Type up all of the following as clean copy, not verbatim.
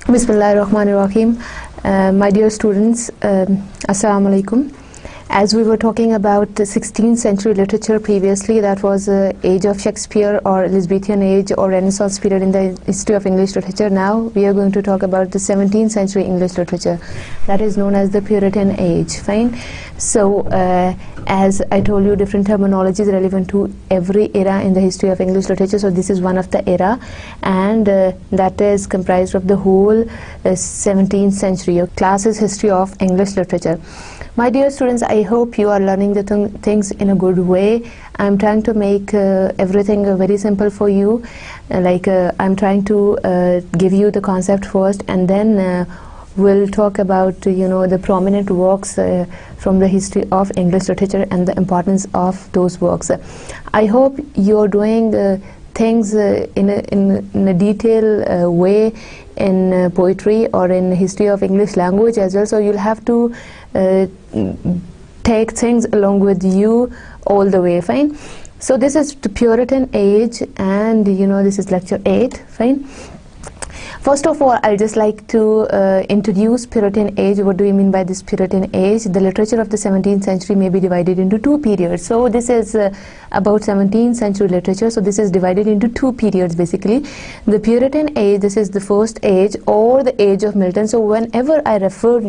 Bismillahirrahmanirrahim. My dear students, Assalamu alaikum. As we were talking about the 16th century literature previously, that was the age of Shakespeare or Elizabethan age or Renaissance period in the history of English literature. Now we are going to talk about the 17th century English literature, that is known as the Puritan age. Fine. So as I told you, different terminologies relevant to every era in the history of English literature. So this is one of the era, and that is comprised of the whole 17th century. Your class is history of English literature. My dear students, I hope you are learning the things in a good way. I'm trying to make everything very simple for you. I'm trying to give you the concept first, and then we'll talk about the prominent works from the history of English literature and the importance of those works. I hope you're doing things in a detailed way in poetry or in history of English language as well. So you'll have to take things along with you all the way. Fine. So this is the Puritan age, and this is lecture 8. Fine. First of all, I'd just like to introduce Puritan age. What do we mean by this Puritan age? The literature of the 17th century may be divided into two periods. So this is about 17th century literature. So this is divided into two periods basically. The Puritan age, this is the first age, or the age of Milton. So whenever I refer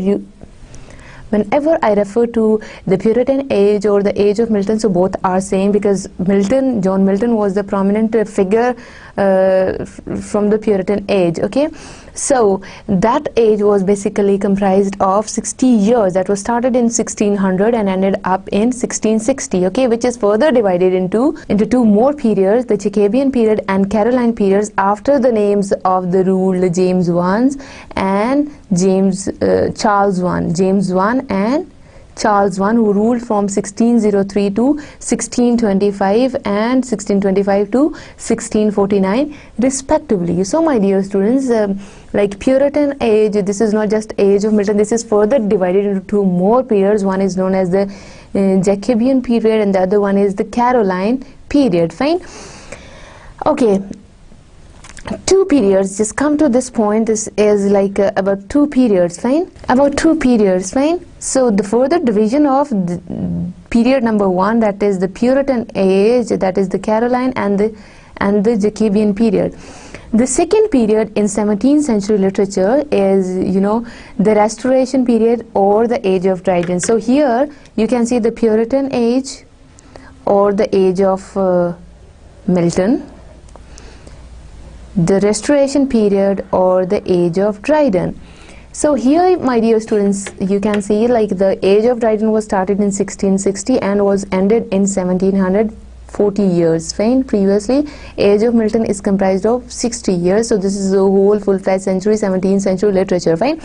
to the Puritan age or the age of Milton, so both are same, because John Milton was the prominent figure from the Puritan age. Okay, so that age was basically comprised of 60 years that was started in 1600 and ended up in 1660. Okay, which is further divided into two more periods, the Jacobean period and Caroline periods, after the names of the ruled James I and Charles I. James I and Charles I, who ruled from 1603 to 1625 and 1625 to 1649 respectively. So my dear students, like Puritan age, this is not just age of Milton, this is further divided into two more periods. One is known as the Jacobean period and the other one is the Caroline period. Fine. Okay, two periods, just come to this point. This is like about two periods. Fine, about two periods. Fine. So the further division of the period number 1, that is the Puritan age, that is the Caroline and the Jacobean period. The second period in 17th century literature is the Restoration period or the age of Dryden. So here you can see the Puritan age or the age of Milton, the Restoration period or the age of Dryden. So here, my dear students, you can see like the age of Dryden was started in 1660 and was ended in 1700, 40 years. Fine. Previously, age of Milton is comprised of 60 years. So this is the whole full-fledged century, 17th century literature. Fine.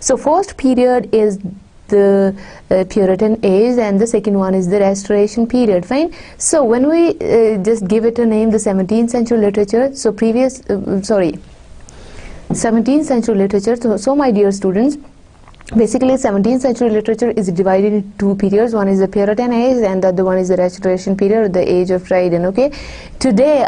So first period is the Puritan age and the second one is the Restoration period. Fine. So when we just give it a name, the 17th century literature, so 17th century literature. So my dear students, basically 17th century literature is divided into two periods. One is the Puritan age and the other one is the Restoration period or the age of Dryden. Okay, today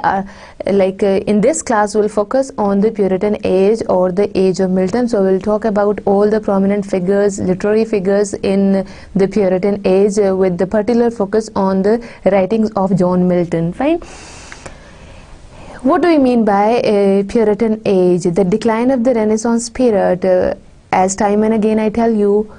in this class we'll focus on the Puritan age or the age of Milton. So we'll talk about all the prominent figures, literary figures in the Puritan age with the particular focus on the writings of John Milton. Fine. What do we mean by Puritan age? The decline of the Renaissance period. As time and again I tell you,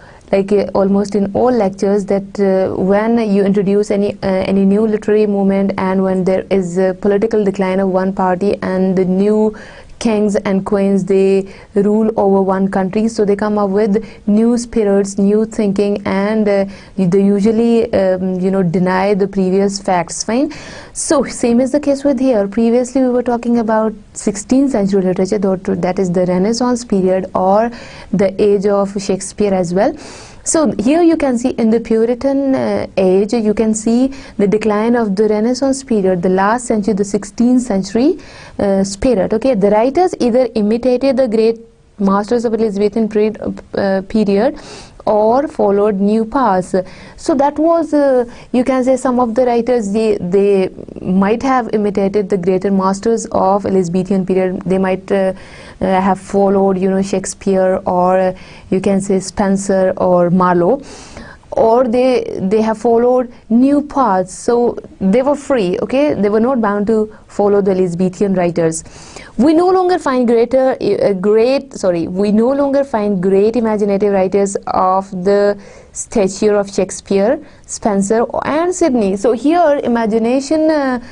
almost in all lectures, that when you introduce any new literary movement and when there is a political decline of one party and the new kings and queens, they rule over one country, so they come up with new spirits, new thinking, and they usually deny the previous facts. Fine. So same is the case with here. Previously we were talking about 16th century literature, that is the Renaissance period or the age of Shakespeare as well. So here you can see in the Puritan age, you can see the decline of the Renaissance period, the last century, the 16th century spirit. Okay, the writers either imitated the great masters of Elizabethan period or followed new paths. So that was, you can say, some of the writers, they might have imitated the greater masters of Elizabethan period. They might have followed, you know, Shakespeare, or you can say Spenser or Marlowe, or they have followed new paths. So they were free, okay, they were not bound to follow the Elizabethan writers. We no longer find great imaginative writers of the stature of Shakespeare, Spenser and Sidney. So here imaginative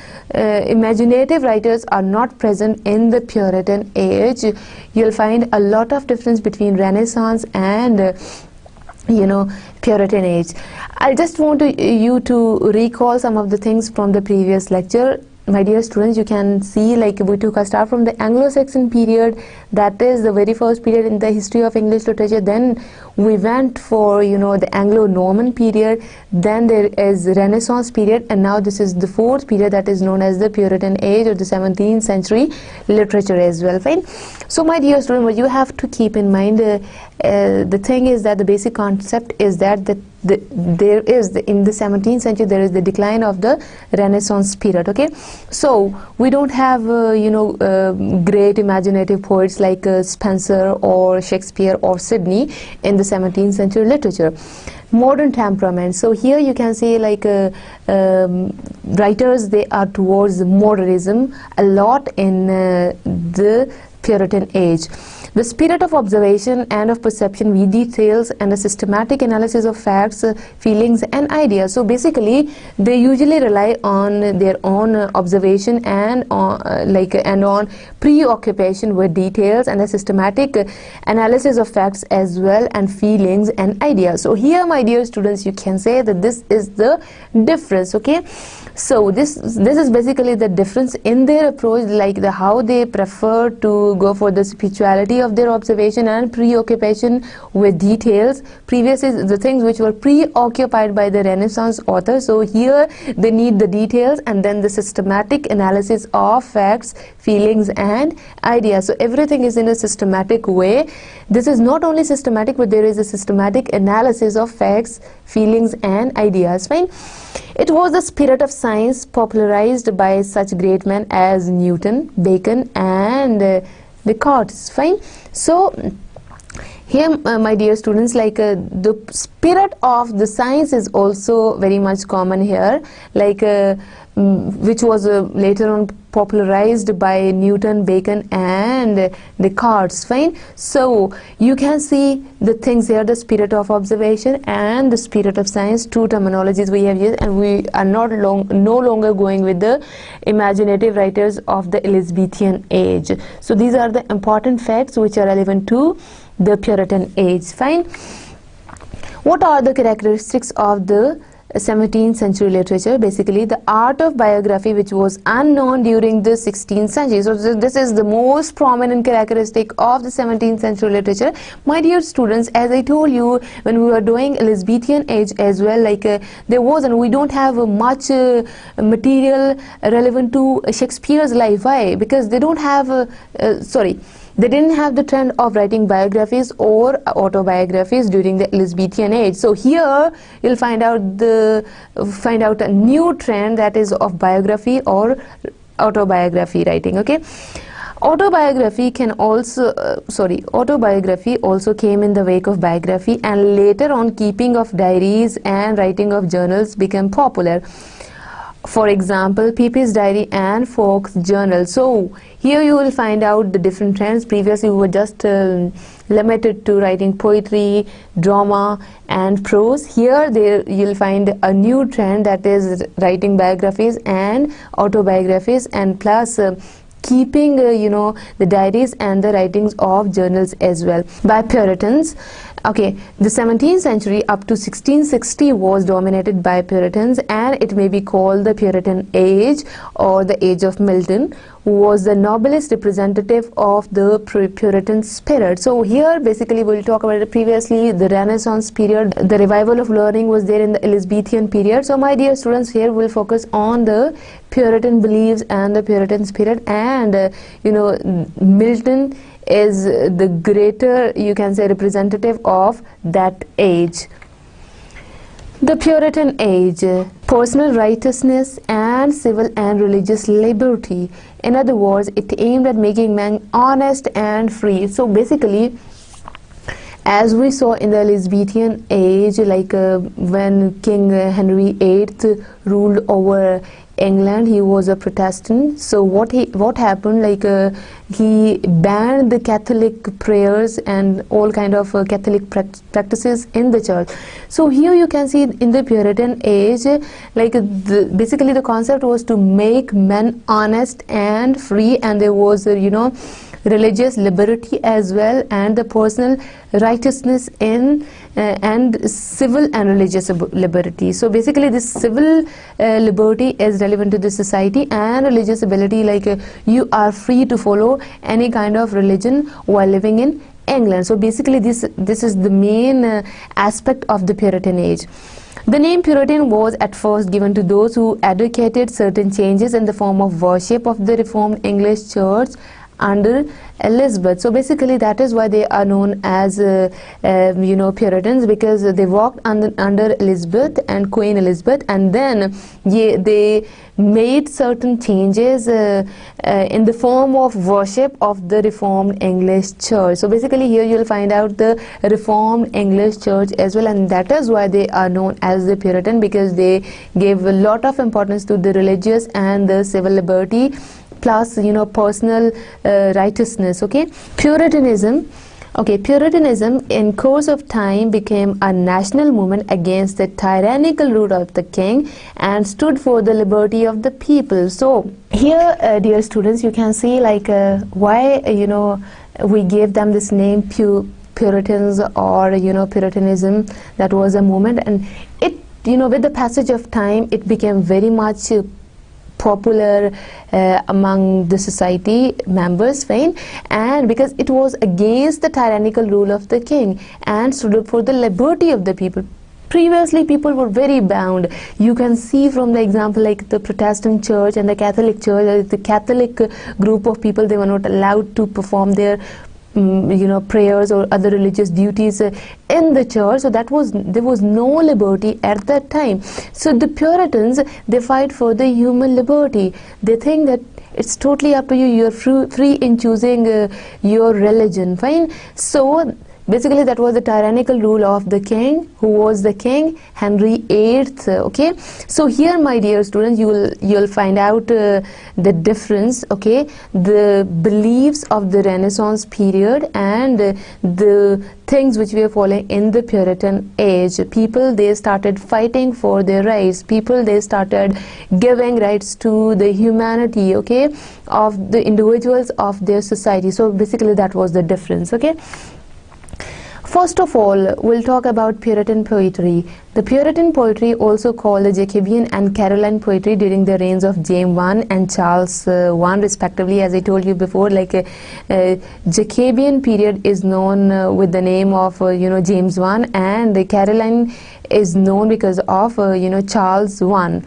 writers are not present in the Puritan age. You'll find a lot of difference between Renaissance and you know, Puritan age. I just want you to recall some of the things from the previous lecture. My dear students, you can see, like, we took a start from the Anglo-Saxon period, that is the very first period in the history of English literature. Then we went for, you know, the Anglo-Norman period, then there is Renaissance period, and now this is the fourth period, that is known as the Puritan age, or the 17th century literature as well. Fine. So my dear student, what you have to keep in mind, the thing is that the basic concept is that there is in the 17th century there is the decline of the Renaissance period. Okay, so we don't have great imaginative poets like Spenser or Shakespeare or Sidney in the 17th century literature. Modern temperament. So here you can see, like, writers, they are towards modernism a lot in the Puritan age. The spirit of observation and of perception with details and a systematic analysis of facts, feelings and ideas. So basically they usually rely on their own observation and on preoccupation with details and a systematic analysis of facts as well, and feelings and ideas. So here, my dear students, you can say that this is the difference. Okay, so this is basically the difference in their approach, like how they prefer to go for the spirituality of their observation and preoccupation with details. Previously, the things which were preoccupied by the Renaissance authors, so here they need the details and then the systematic analysis of facts, feelings and ideas. So everything is in a systematic way. This is not only systematic, but there is a systematic analysis of facts, feelings and ideas. Fine. It was the spirit of science popularized by such great men as Newton, Bacon and Descartes. Fine. So here, my dear students, like the spirit of the science is also very much common here, like which was later on popularized by Newton, Bacon and Descartes. Fine. So you can see the things here, the spirit of observation and the spirit of science, two terminologies we have used, and we are no longer going with the imaginative writers of the Elizabethan age. So these are the important facts which are relevant to the Puritan age. Fine. What are the characteristics of the 17th century literature? Basically, the art of biography, which was unknown during the 16th century. So this is the most prominent characteristic of the 17th century literature. My dear students, as I told you when we were doing Elizabethan age as well, like there wasn't, we don't have much material relevant to Shakespeare's life. Why? Because they don't have they didn't have the trend of writing biographies or autobiographies during the Elizabethan age. So here you'll find out a new trend, that is of biography or autobiography writing. Okay, autobiography also came in the wake of biography, and later on keeping of diaries and writing of journals became popular. For example, Pepys Diary and Fox Journal. So here you will find out the different trends. Previously we were just limited to writing poetry, drama and prose. Here you'll find a new trend, that is writing biographies and autobiographies, and plus keeping the diaries and the writings of journals as well by Puritans. Okay, the 17th century up to 1660 was dominated by Puritans, and it may be called the Puritan age or the age of Milton. was the noblest representative of the Puritan spirit. So here basically we'll talk about it previously, the Renaissance period, the revival of learning was there in the Elizabethan period. So my dear students, here we'll focus on the Puritan beliefs and the Puritan spirit, and Milton is the greater, you can say, representative of that age. The Puritan age, personal righteousness and civil and religious liberty. In other words, it aimed at making men honest and free. So basically, as we saw in the Elizabethan age, like when King Henry VIII ruled over England, he was a Protestant. So what happened, like he banned the Catholic prayers and all kind of Catholic practices in the church. So here you can see in the Puritan age, like basically the concept was to make men honest and free, and there was religious liberty as well, and the personal righteousness in and civil and religious liberty. So basically this civil liberty is relevant to the society, and religious ability, like you are free to follow any kind of religion while living in England. So basically this is the main aspect of the Puritan age. The name Puritan was at first given to those who advocated certain changes in the form of worship of the Reformed English Church under Elizabeth. So basically that is why they are known as Puritans, because they walked under Elizabeth and Queen Elizabeth, and then they made certain changes in the form of worship of the Reformed English Church. So basically here you'll find out the Reformed English Church as well, and that is why they are known as the Puritan, because they gave a lot of importance to the religious and the civil liberty, plus personal righteousness. Okay, Puritanism in course of time became a national movement against the tyrannical rule of the king and stood for the liberty of the people. So here dear students, you can see like why we gave them this name Puritans, or Puritanism. That was a movement, and it with the passage of time it became very much popular among the society members, fine, and because it was against the tyrannical rule of the king and stood up for the liberty of the people. Previously people were very bound. You can see from the example like the Protestant church and the Catholic church, the Catholic group of people, they were not allowed to perform their prayers or other religious duties in the church. So there was no liberty at that time. So the Puritans, they fight for the human liberty. They think that it's totally up to you, you're free in choosing your religion, fine. So basically that was the tyrannical rule of the king. Who was the king? Henry VIII. Okay, so here my dear students, you'll find out the difference, okay, the beliefs of the Renaissance period and the things which we are following in the Puritan age. People, they started fighting for their rights. People, they started giving rights to the humanity, okay, of the individuals of their society. So basically that was the difference. Okay, first of all, we'll talk about Puritan poetry. The Puritan poetry, also called the Jacobean and Caroline poetry, during the reigns of James I and Charles I respectively. As I told you before, like Jacobean period is known with the name of James I, and the Caroline is known because of Charles I.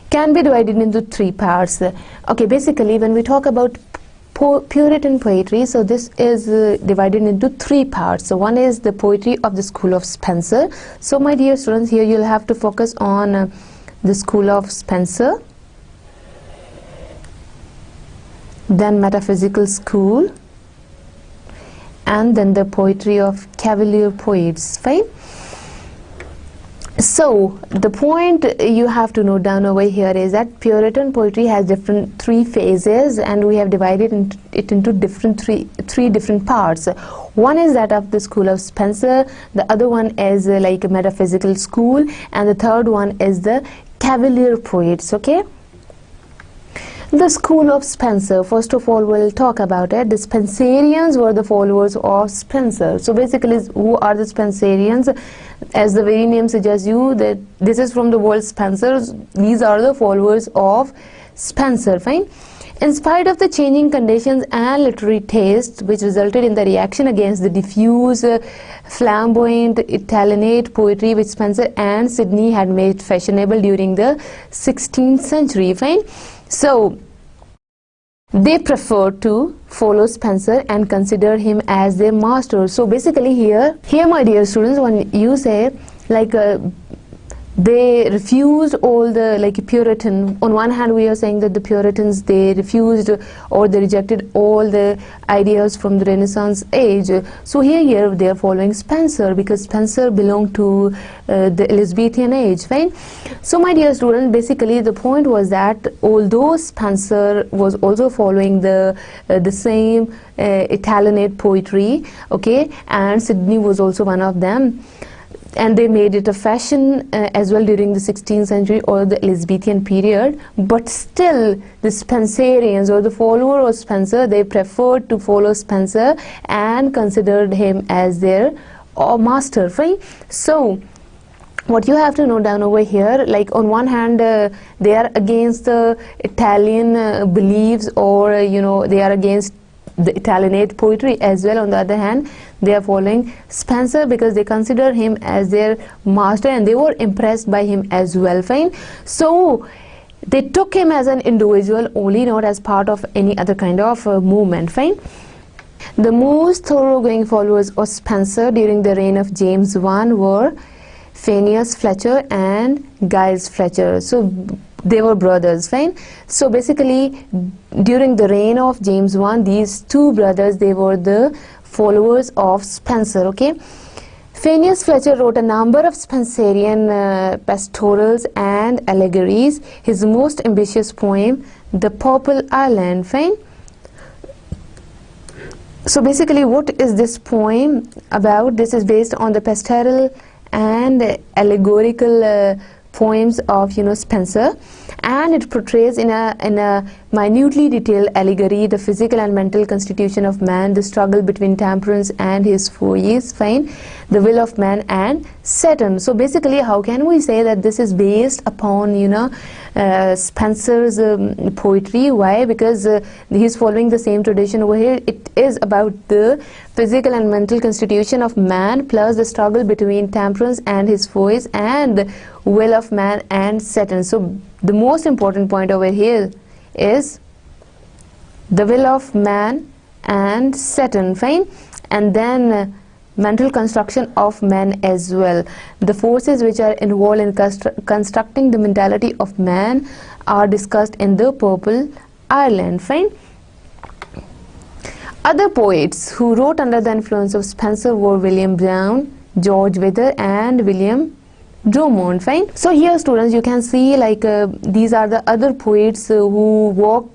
Can be divided into three parts. Okay, basically when we talk about Puritan poetry, so this is divided into three parts. So one is the poetry of the school of Spencer. So my dear students, here you'll have to focus on the school of Spencer, then metaphysical school, and then the poetry of Cavalier poets, fine. So the point you have to note down over here is that Puritan poetry has three phases, and we have divided it into three different parts. One is that of the school of Spencer, the other one is like a metaphysical school, and the third one is the Cavalier poets. Okay, the school of Spencer, first of all we'll talk about it. The Spencerians were the followers of Spencer. So basically, who are the Spencerians? As the very name suggests you, that this is from the word Spencer. These are the followers of Spencer, fine. In spite of the changing conditions and literary taste, which resulted in the reaction against the diffuse, flamboyant Italianate poetry which Spenser and Sidney had made fashionable during the 16th century, fine. So they preferred to follow Spenser and consider him as their master. So basically here my dear students, when you say like they refused all the like Puritan, on one hand we are saying that the Puritans, they refused or they rejected all the ideas from the Renaissance age. So here they are following Spenser because Spenser belonged to the Elizabethan age, fine. So my dear students, basically the point was that although Spenser was also following the same Italianate poetry, okay, and Sidney was also one of them, and they made it a fashion as well during the 16th century or the Elizabethan period, but still the Spenserians or the follower of Spenser, they preferred to follow Spenser and considered him as their master, right? So what you have to note down over here, like on one hand they are against the Italian beliefs, or they are against the Italianate poetry as well. On the other hand, they are following Spenser because they consider him as their master and they were impressed by him as well, fine. So they took him as an individual only, not as part of any other kind of movement, fine. The most thoroughgoing followers of Spenser during the reign of James I were Phineas Fletcher and Giles Fletcher. So they were brothers, fine. So basically during the reign of James I, these two brothers, they were the followers of Spenser, okay. Phineas Fletcher wrote a number of Spenserian pastorals and allegories. His most ambitious poem, The Purple Island, fine. So basically what is this poem about? This is based on the pastoral and allegorical poems of Spenser, and it portrays in a minutely detailed allegory the physical and mental constitution of man, the struggle between temperance and his foes, fine, the will of man and Satan. So basically how can we say that this is based upon Spenser's poetry? Why? Because he's following the same tradition over here. It is about the physical and mental constitution of man plus the struggle between temperance and his foes and the will of man and Satan. So the most important point over here is the will of man and Satan, fine, and then mental construction of man as well. The forces which are involved in constructing the mentality of man are discussed in The Purple Island, fine. Other poets who wrote under the influence of Spenser were William Browne, George Wither and William Drummond, fine. So here students, you can see like these are the other poets who walked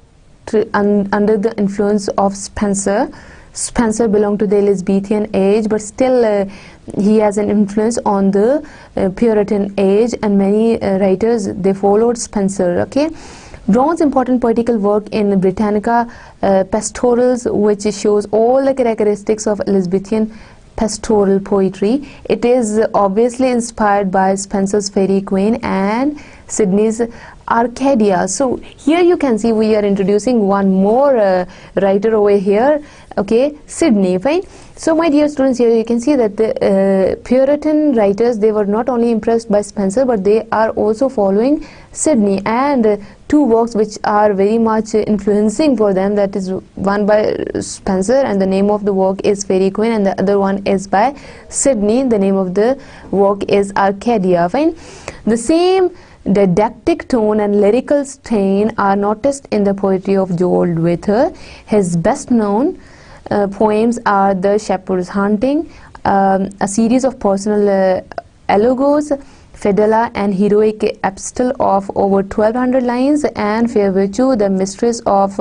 under the influence of Spenser. Spenser belonged to the Elizabethan age, but still he has an influence on the Puritan age, and many writers, they followed Spenser, okay. Browne's important poetical work in Britannica Pastorals, which shows all the characteristics of Elizabethan pastoral poetry. It is obviously inspired by Spenser's Faerie Queene and Sidney's Arcadia. So here you can see we are introducing one more writer over here, okay, Sidney, fine. So my dear students, here you can see that the Puritan writers, they were not only impressed by Spenser, but they are also following Sidney, and two works which are very much influencing for them, that is one by Spenser and the name of the work is Faerie Queene, and the other one is by Sidney, the name of the work is Arcadia, fine. The same didactic tone and lyrical strain are noticed in the poetry of George Wither. His best known poems are The Shepherd's Hunting, a series of personal eloges, Fedella, and heroic epistle of over 1200 lines, and Fair Virtue, the mistress of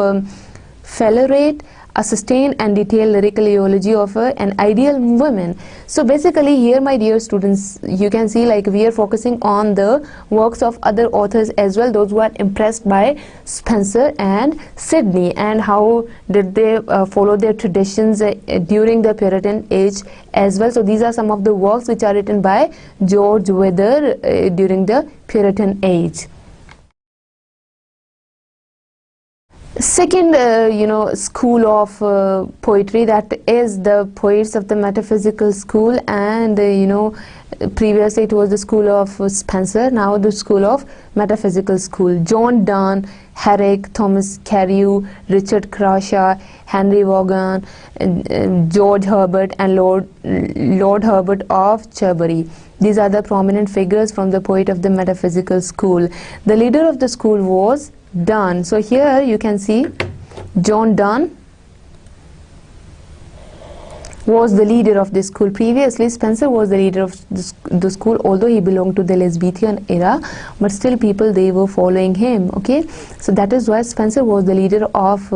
Fellerate, a sustained and detailed lyrical eulogy of an ideal woman. So basically here, my dear students, you can see like we are focusing on the works of other authors as well, those who are impressed by Spenser and Sidney, and how did they follow their traditions during the Puritan age as well. So these are some of the works which are written by George Wither during the Puritan age. Second, school of poetry, that is the poets of the metaphysical school, and previously it was the school of Spencer, now the school of metaphysical school. John Donne, Herrick, Thomas Carew, Richard Crashaw, Henry Vaughan, George Herbert, and Lord Herbert of Cherbury. These are the prominent figures from the poet of the metaphysical school. The leader of the school was Donne. So here you can see John Donne was the leader of this school. Previously Spencer was the leader of the school, although he belonged to the Elizabethan era, but still people, they were following him. Okay, so that is why Spencer was the leader of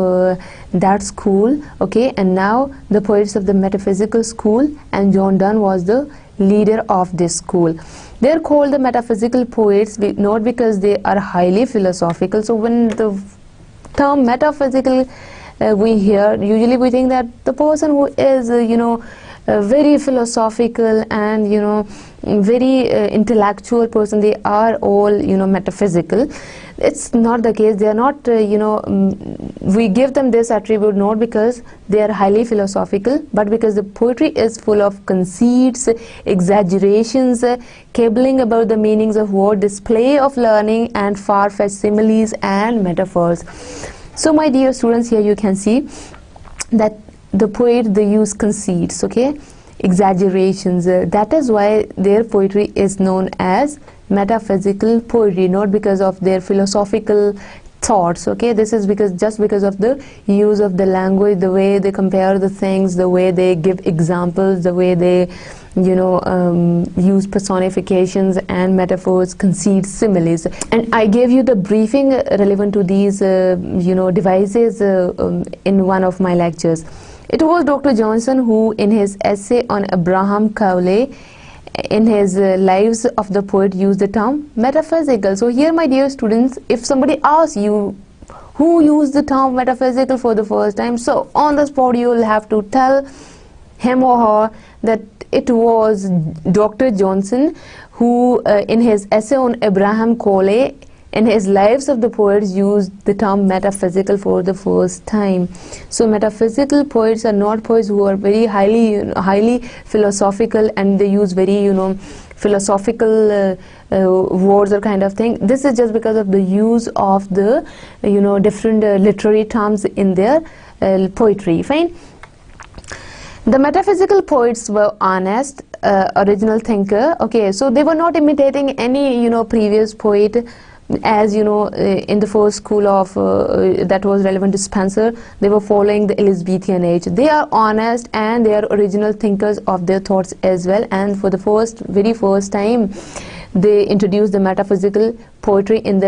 that school. Okay, and now the poets of the metaphysical school, and John Donne was the leader of this school. They are called the metaphysical poets not because they are highly philosophical. So when the term metaphysical we hear, usually we think that the person who is very philosophical and very intellectual person, they are all metaphysical. It's not the case. They are not we give them this attribute not because they are highly philosophical, but because the poetry is full of conceits, exaggerations, cabling about the meanings of word, display of learning, and far-fetched similes and metaphors. So my dear students, here you can see that the poet, they use conceits, okay, exaggerations. That is why their poetry is known as metaphysical poetry, not because of their philosophical thoughts. Okay, this is just because of the use of the language, the way they compare the things, the way they give examples, the way they use personifications and metaphors, conceits, similes. And I gave you the briefing relevant to these devices in one of my lectures. It was Dr. Johnson who, in his essay on Abraham Cowley, in his Lives of the Poet, used the term metaphysical. So here, my dear students, if somebody asks you who used the term metaphysical for the first time, so on the spot you will have to tell him or her that it was Dr. Johnson who, in his essay on Abraham Cowley, in his Lives of the Poets, used the term metaphysical for the first time. So metaphysical poets are not poets who are very highly philosophical and they use very philosophical words or kind of thing. This is just because of the use of the different literary terms in their poetry. Fine. The metaphysical poets were honest, original thinker. Okay, so they were not imitating any previous poet. As in the first school of that was relevant to Spencer, they were following the Elizabethan age. They are honest and they are original thinkers of their thoughts as well, and for the very first time they introduced the metaphysical poetry in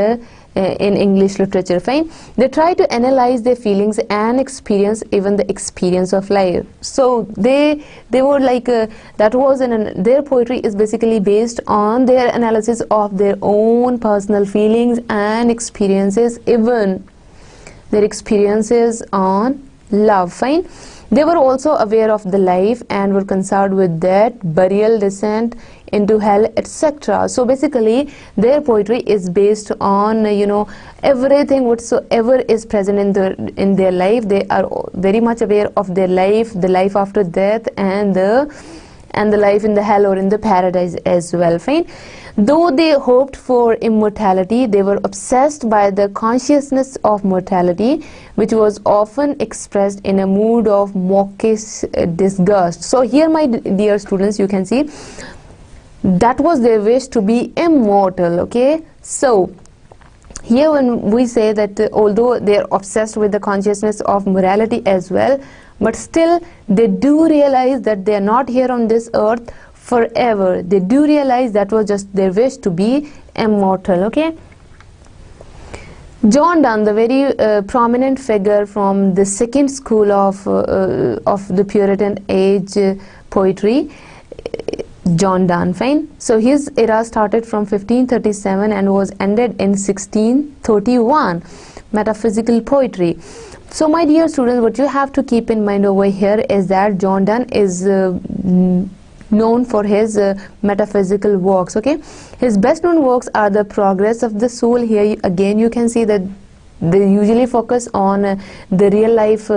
English literature. Fine. They try to analyze their feelings and experience, even the experience of life. So they were like that was their poetry is basically based on their analysis of their own personal feelings and experiences, even their experiences on love. Fine. They were also aware of the life and were concerned with death, burial, descent into hell, etc. So basically their poetry is based on everything whatsoever is present in their life. They are very much aware of their life, the life after death, and the life in the hell or in the paradise as well. Fine. Though they hoped for immortality, they were obsessed by the consciousness of mortality, which was often expressed in a mood of mawkish disgust. So here, my dear students, you can see that was their wish to be immortal. Okay, so here when we say that although they are obsessed with the consciousness of morality as well, but still they do realize that they are not here on this earth forever. They do realize that was just their wish to be immortal. Okay, John Donne, the very prominent figure from the second school of the Puritan age poetry, John Donne. Fine. So his era started from 1537 and was ended in 1631. Metaphysical poetry. So my dear students, what you have to keep in mind over here is that John Donne is known for his metaphysical works. Okay, his best known works are the Progress of the Soul. Here again you can see that they usually focus on the real life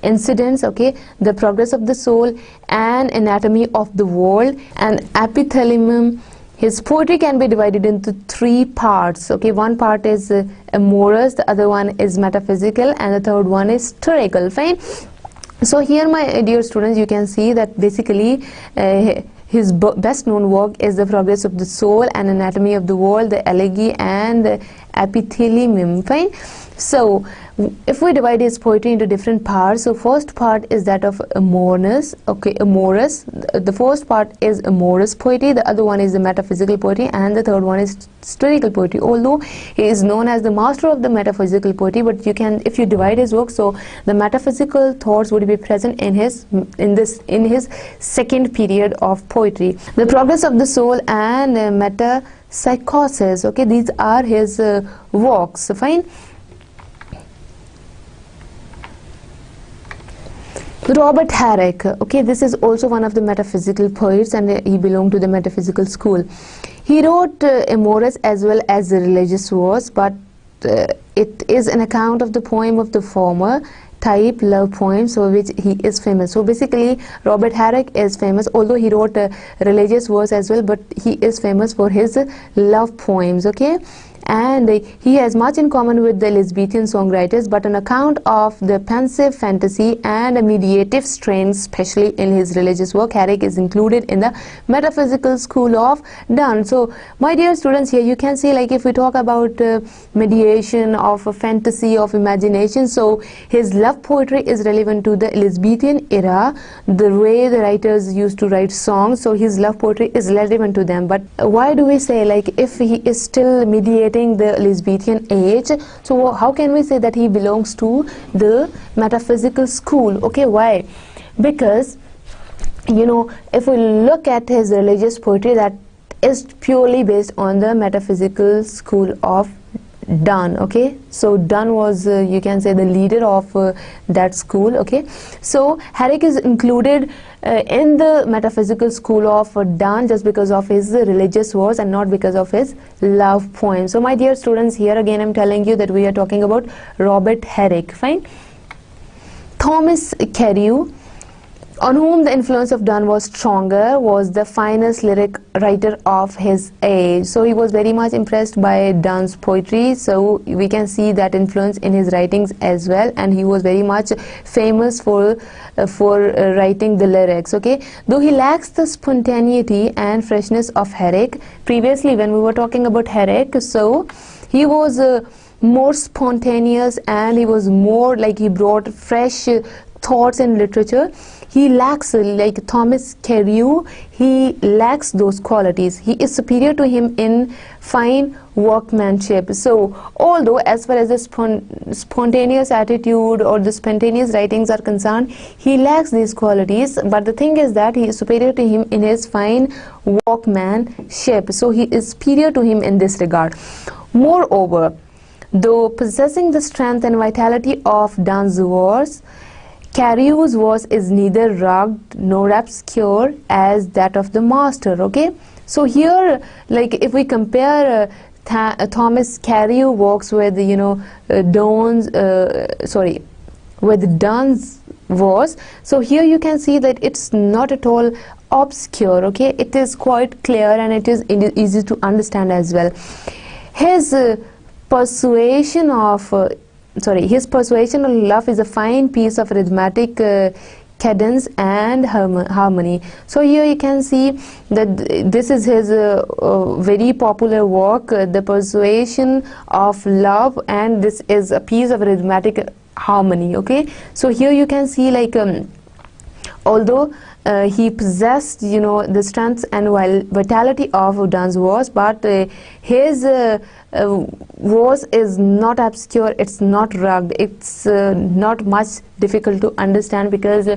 incidents, okay, the progress of the soul and anatomy of the world and epithelium. His poetry can be divided into three parts, okay. One part is amorous, the other one is metaphysical, and the third one is historical. Fine. So here, my dear students, you can see that basically his best known work is The Progress of the Soul and Anatomy of the World, the Elegy and the Epithelium. Fine. So if we divide his poetry into different parts, so first part is that of amorous, okay, amorous. The first part is amorous poetry, the other one is the metaphysical poetry, and the third one is historical poetry. Although he is known as the master of the metaphysical poetry, but you can, if you divide his work, so the metaphysical thoughts would be present in his second period of poetry. The Progress of the Soul and metapsychosis, okay, these are his works. Fine. Robert Herrick, okay, this is also one of the metaphysical poets, and he belonged to the metaphysical school. He wrote amorous as well as religious verse, but it is an account of the poem of the former type, love poems, for which he is famous. So basically Robert Herrick is famous, although he wrote religious verse as well, but he is famous for his love poems, okay. And he has much in common with the Elizabethan songwriters, but on account of the pensive fantasy and a meditative strain, especially in his religious work, Herrick is included in the metaphysical school of Donne. So my dear students, here you can see, like, if we talk about mediation of a fantasy, of imagination, so his love poetry is relevant to the Elizabethan era, the way the writers used to write songs, so his love poetry is relevant to them. But why do we say, like, if he is still mediating the Elizabethan age, so how can we say that he belongs to the metaphysical school? Okay, why? Because, you know, if we look at his religious poetry, that is purely based on the metaphysical school of Donne, okay. So Donne was you can say the leader of that school, okay. So Herrick is included in the metaphysical school of Donne just because of his religious verse and not because of his love poem. So my dear students, here again I'm telling you that we are talking about Robert Herrick. Fine. Thomas Carew, on whom the influence of Donne was stronger, was the finest lyric writer of his age. So he was very much impressed by Donne's poetry, so we can see that influence in his writings as well, and he was very much famous for writing the lyrics, okay. Though he lacks the spontaneity and freshness of Herrick, previously when we were talking about Herrick, so he was more spontaneous and he was more like he brought fresh thoughts in literature. He lacks, like Thomas Carew, he lacks those qualities. He is superior to him in fine workmanship. So although as far as the spontaneous attitude or the spontaneous writings are concerned, he lacks these qualities, but the thing is that he is superior to him in his fine workmanship. So he is superior to him in this regard. Moreover, though possessing the strength and vitality of Donne's verse, Carew's verse is neither rugged nor obscure as that of the master, okay. So here, like, if we compare Thomas Carew works with, you know, Donne's verse, so here you can see that it's not at all obscure, okay. It is quite clear and it is easy to understand as well. His persuasion of love is a fine piece of rhythmic cadence and harmony. So here you can see that this is his very popular work, The Persuasion of Love, and this is a piece of rhythmic harmony, okay. So here you can see, like, although he possessed, you know, the strength and vitality of Donne's verse, but his verse is not obscure, it's not rugged, it's not much difficult to understand, because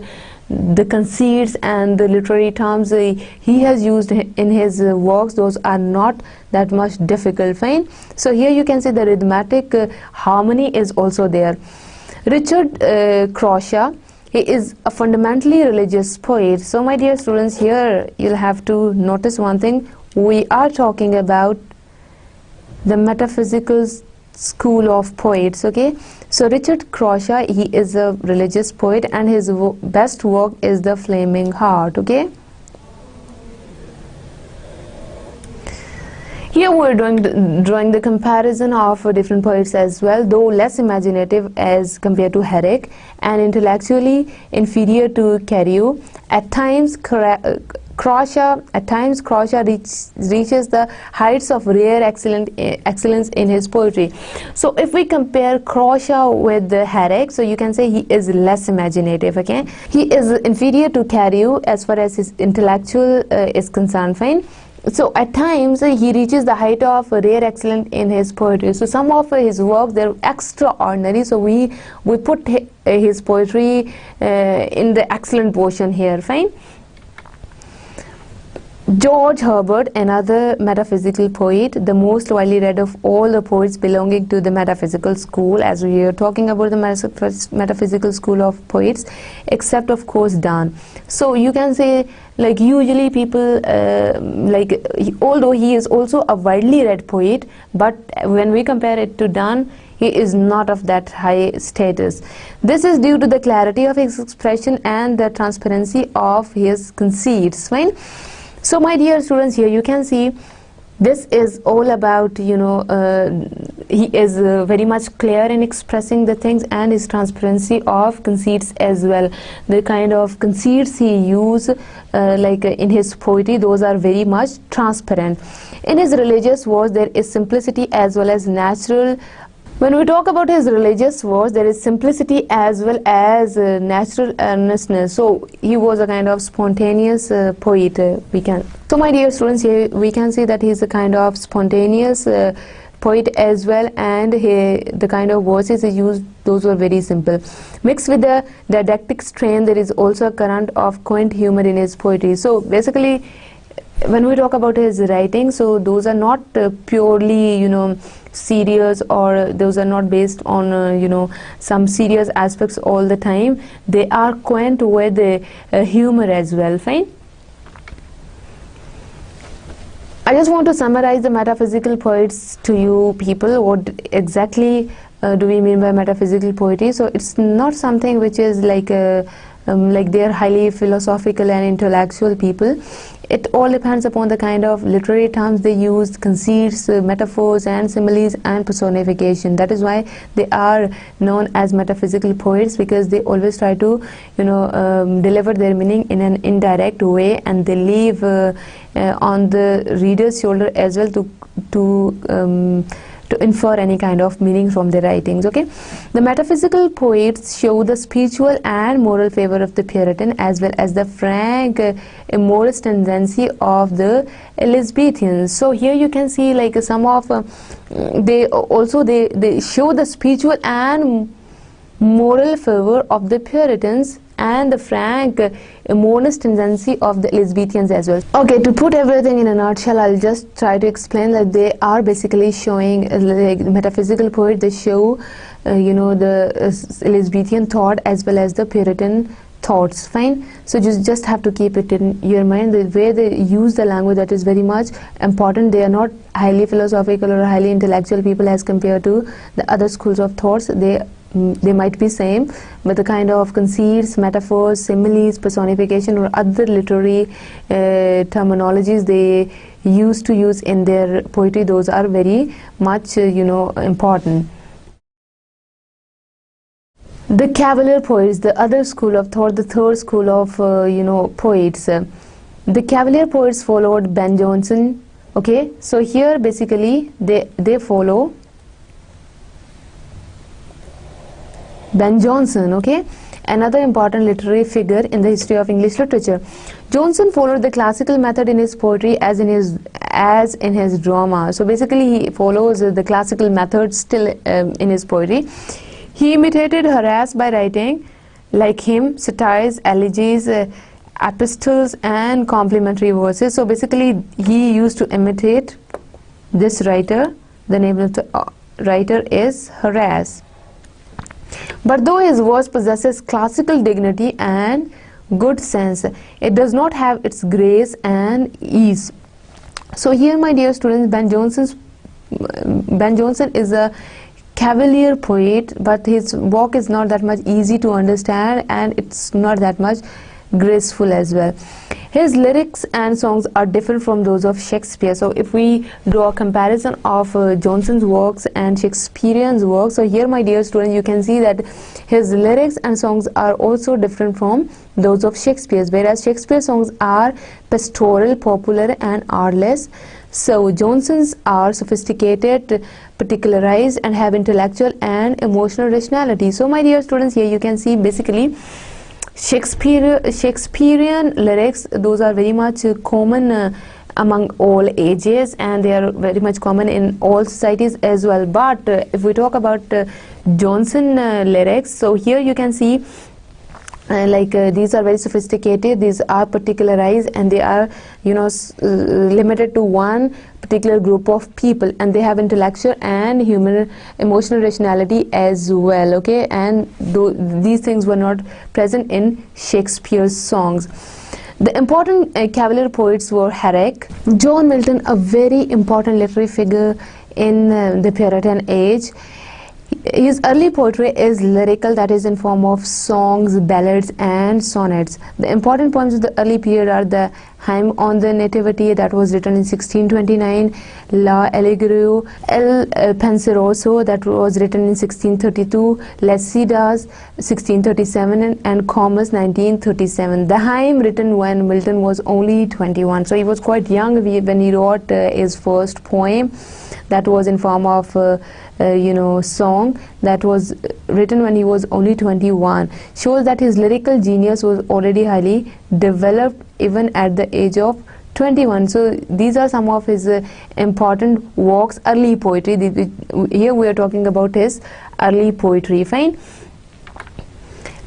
the conceits and the literary terms he has used in his works, those are not that much difficult. Fine. So here you can see the rhythmic harmony is also there. Richard Croshaw, he is a fundamentally religious poet. So my dear students, here you'll have to notice one thing. We are talking about the metaphysical school of poets. Okay, so Richard Crashaw, he is a religious poet, and his best work is The Flaming Heart. Okay, here we're drawing the comparison of different poets as well, though less imaginative as compared to Herrick and intellectually inferior to Carew. At times Crashaw reaches the heights of rare excellence in his poetry. So if we compare Crashaw with Herrick, so you can say he is less imaginative. Okay, he is inferior to Carew as far as his intellectual is concerned. Fine. So at times he reaches the height of rare excellence in his poetry. So some of his works, they're extraordinary, so we put his poetry in the excellent portion here. Fine. George Herbert, another metaphysical poet, the most widely read of all the poets belonging to the metaphysical school, as we are talking about the metaphysical school of poets, except of course Donne. So you can say, like, usually people although he is also a widely read poet, but when we compare it to Donne, he is not of that high status. This is due to the clarity of his expression and the transparency of his conceits. Fine. So my dear students, here you can see this is all about, he is very much clear in expressing the things, and his transparency of conceits as well. The kind of conceits he use in his poetry, those are very much transparent. In his religious words, there is simplicity as well as natural. When we talk about his religious words, there is simplicity as well as natural earnestness. So he was a kind of spontaneous poet. So my dear students, here we can see that he is a kind of spontaneous poet as well, and the kind of verses he used, those were very simple. Mixed with the didactic strain, there is also a current of quaint humor in his poetry. So basically, when we talk about his writing, so those are not purely serious, or those are not based on some serious aspects all the time. They are quaint with humor as well. Fine. I just want to summarize the metaphysical poets to you people. What exactly do we mean by metaphysical poetry? So it's not something which is like they are highly philosophical and intellectual people. It all depends upon the kind of literary terms they use, conceits, metaphors and similes and personification. That is why they are known as metaphysical poets, because they always try to deliver their meaning in an indirect way, and they leave on the reader's shoulder as well to infer any kind of meaning from their writings. Okay, the metaphysical poets show the spiritual and moral favor of the Puritan, as well as the frank immoral tendency of the Elizabethans. So here you can see, like, some of they show the spiritual and moral favor of the Puritans and the frank monist tendency of the Elizabethans as well. Okay, to put everything in a nutshell, I'll just try to explain that they are basically showing, like, metaphysical poets, they show the Elizabethan thought as well as the Puritan thoughts. Fine. So just have to keep it in your mind, the way they use the language, that is very much important. They are not highly philosophical or highly intellectual people as compared to the other schools of thoughts. They might be same, but the kind of conceits, metaphors, similes, personification or other literary terminologies they used to use in their poetry, those are very much important. The Cavalier poets, the other school of thought, the third school of poets. The Cavalier poets followed Ben Jonson. Okay, so here basically they follow Ben Jonson. Okay, another important literary figure in the history of English literature. Jonson followed the classical method in his poetry as in his drama. So basically he follows the classical method still in his poetry. He imitated Horace by writing, like him, satires, elegies, epistles and complimentary verses. So basically he used to imitate this writer. The name of the writer is Horace. But though his verse possesses classical dignity and good sense, it does not have its grace and ease. So here, my dear students, Ben Jonson is a cavalier poet, but his work is not that much easy to understand, and it's not that much graceful as well. His lyrics and songs are different from those of Shakespeare. So if we draw a comparison of Johnson's works and Shakespearean's works, so here, my dear students, you can see that his lyrics and songs are also different from those of Shakespeare's, whereas Shakespeare's songs are pastoral, popular and artless. So Johnson's are sophisticated, particularized and have intellectual and emotional rationality. So my dear students, here you can see basically Shakespearean lyrics, those are very much common among all ages, and they are very much common in all societies as well. But if we talk about Johnson lyrics, so here you can see these are very sophisticated, these are particularized, and they are limited to one particular group of people, and they have intellectual and human emotional rationality as well, okay, and these things were not present in Shakespeare's songs. The important cavalier poets were Herrick, John Milton, a very important literary figure in the Puritan age. His early poetry is lyrical, that is in form of songs, ballads and sonnets. The important poems of the early period are the Hymn on the Nativity, that was written in 1629, La Allegro, El Penseroso, that was written in 1632, Les Cidas 1637, and Comus 1937. The Hymn written when Milton was only 21, so he was quite young when he wrote his first poem, that was in form of song, that was written when he was only 21, shows that his lyrical genius was already highly developed even at the age of 21. So these are some of his important works, early poetry. Here we are talking about his early poetry. Fine.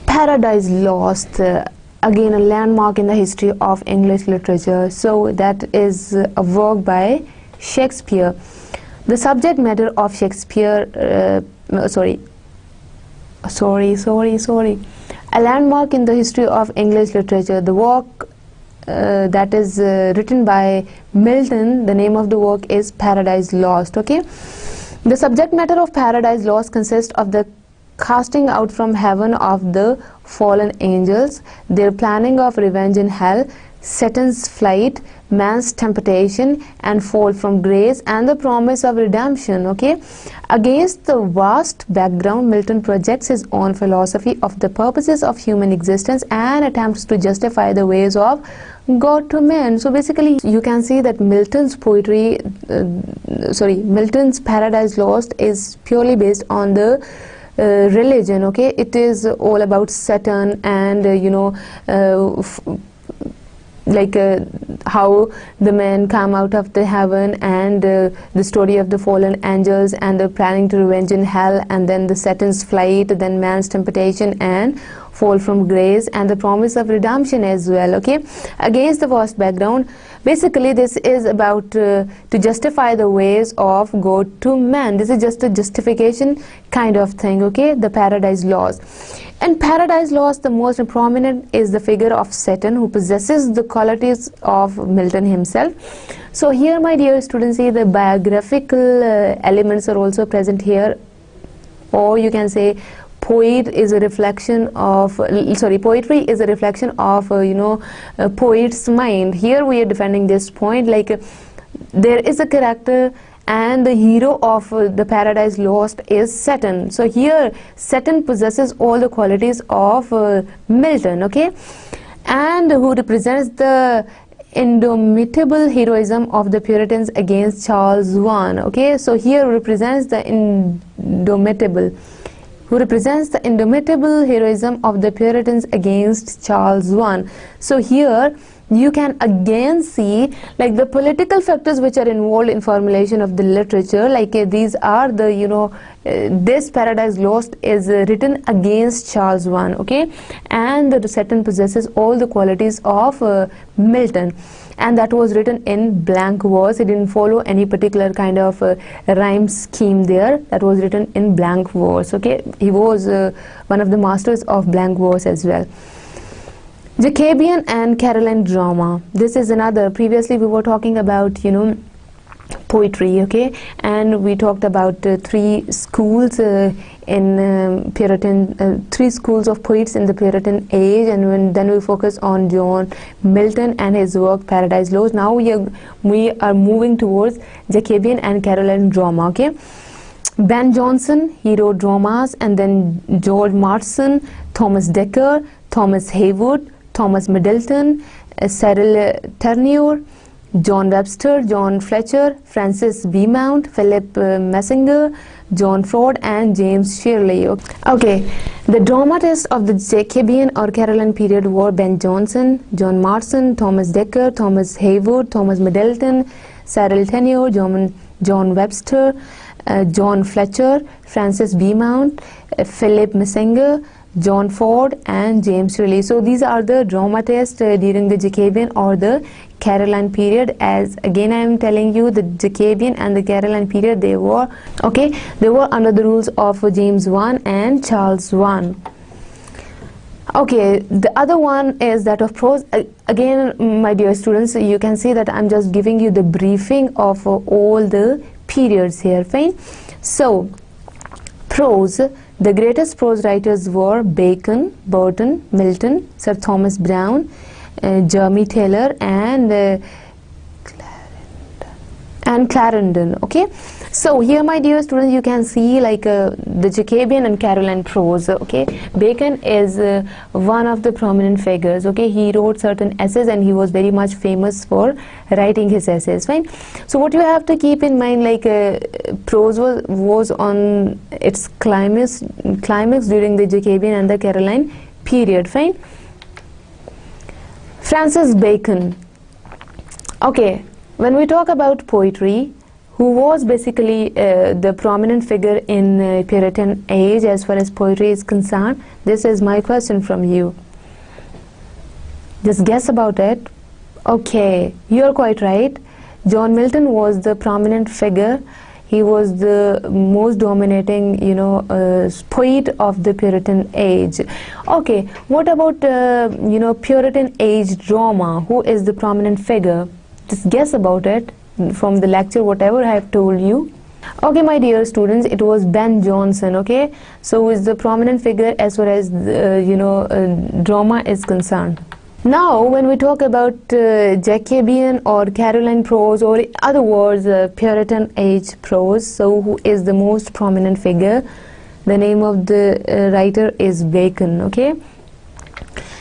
Paradise Lost, again a landmark in the history of English literature. So that is a work by Shakespeare. The subject matter of Shakespeare, a landmark in the history of English literature. The work that is written by Milton, the name of the work is Paradise Lost, okay. The subject matter of Paradise Lost consists of the casting out from heaven of the fallen angels, their planning of revenge in hell, Satan's flight, man's temptation and fall from grace, and the promise of redemption, okay. Against the vast background, Milton projects his own philosophy of the purposes of human existence and attempts to justify the ways of God to men. So basically you can see that Milton's poetry, Milton's Paradise Lost is purely based on the religion, okay. It is all about Satan and how the men come out of the heaven, and the story of the fallen angels and the planning to revenge in hell, and then the Satan's flight, then man's temptation and fall from grace, and the promise of redemption as well, okay. Against the vast background, basically this is about to justify the ways of God to man. This is just a justification kind of thing, okay. The Paradise Lost. In Paradise Lost, the most prominent is the figure of Satan, who possesses the qualities of Milton himself. So here, my dear students, see the biographical elements are also present here, or you can say poetry is a reflection of a poet's mind. Here we are defending this point, there is a character and the hero of the Paradise Lost is Satan. So here Satan possesses all the qualities of Milton, okay, and who represents the indomitable heroism of the Puritans against Charles I, okay. So here represents the indomitable heroism of the Puritans against Charles I. So here you can again see the political factors which are involved in formulation of the literature, these are the this Paradise Lost is written against Charles I, okay, and the Satan possesses all the qualities of Milton, and that was written in blank verse. It didn't follow any particular kind of rhyme scheme there. That was written in blank verse, okay. He was one of the masters of blank verse as well. Jacobean and Caroline drama. This is another. Previously we were talking about poetry, okay, and we talked about three schools in Puritan, three schools of poets in the Puritan age, and then we focus on John Milton and his work Paradise Lost. Now we are moving towards Jacobean and Caroline drama, okay. Ben Jonson, he wrote dramas, and then George Marston, Thomas Dekker, Thomas Heywood, Thomas Middleton, Cyril Tourneur, John Webster, John Fletcher, Francis Beaumont, Philip Messinger, John Ford, and James Shirley. Okay, the dramatists of the Jacobean or Caroline period were Ben Jonson, John Marston, Thomas Dekker, Thomas Heywood, Thomas Middleton, Cyril Tourneur, John Webster, John Fletcher, Francis Beaumont, Philip Messinger, John Ford, and James Shirley. So these are the dramatists during the Jacobean or the Caroline period. As again I am telling you, the Jacobean and the Caroline period, they were under the rules of James I and Charles I. Okay, the other one is that of prose. Again, my dear students, you can see that I'm just giving you the briefing of all the periods here, fine. So prose, the greatest prose writers were Bacon, Burton, Milton, Sir Thomas Browne, Jeremy Taylor, and Clarendon. Okay, so here, my dear students, you can see like the Jacobean and Caroline prose. Okay, Bacon is one of the prominent figures. Okay, he wrote certain essays and he was very much famous for writing his essays, fine. So what you have to keep in mind, like prose was on its climax during the Jacobean and the Caroline period, fine. Francis Bacon. Okay, when we talk about poetry, who was basically the prominent figure in Puritan age as far as poetry is concerned, this is my question from you. Just guess about it. Okay, you're quite right. John Milton was the prominent figure. He was the most dominating, poet of the Puritan age. Okay, what about Puritan age drama? Who is the prominent figure? Just guess about it from the lecture, whatever I have told you. Okay, my dear students, it was Ben Jonson. Okay, so is the prominent figure as far as drama is concerned. Now, when we talk about Jacobean or Caroline prose, or in other words, Puritan age prose, so who is the most prominent figure? The name of the writer is Bacon. Okay,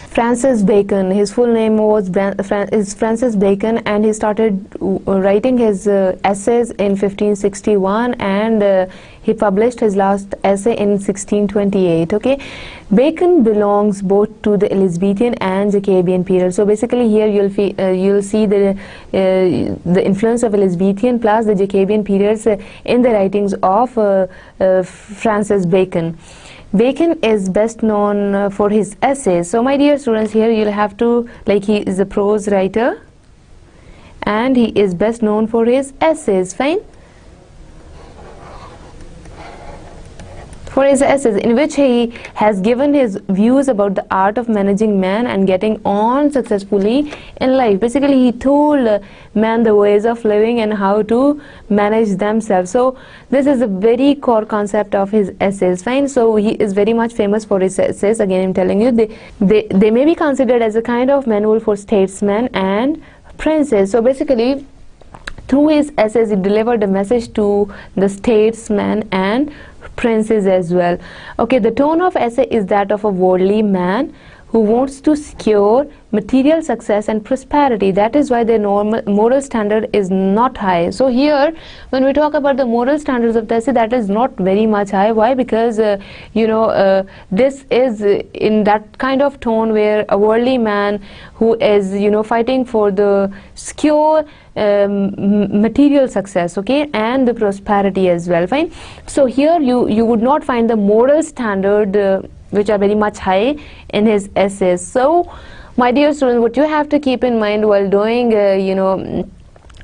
Francis Bacon. His full name was Francis Bacon, and he started writing his essays in 1561, and he published his last essay in 1628. Okay, Bacon belongs both to the Elizabethan and Jacobean period. So basically, here you'll see the influence of Elizabethan plus the Jacobean periods in the writings of Francis Bacon. Bacon is best known for his essays. So my dear students, here you'll have to, like, he is a prose writer and he is best known for his essays, fine. For his essays, in which he has given his views about the art of managing man and getting on successfully in life. Basically, he told man the ways of living and how to manage themselves. So this is a very core concept of his essays, fine. So he is very much famous for his essays. Again, I'm telling you, they may be considered as a kind of manual for statesmen and princes. So basically, through his essays, he delivered a message to the statesmen and princes as well. Okay, the tone of essay is that of a worldly man who wants to secure material success and prosperity. That is why their moral standard is not high. So here, when we talk about the moral standards of the essay, that is not very much high. Why? Because this is in that kind of tone where a worldly man who is fighting for the secure material success, okay, and the prosperity as well, fine. So here you would not find the moral standard which are very much high in his essays. So my dear students, what you have to keep in mind while doing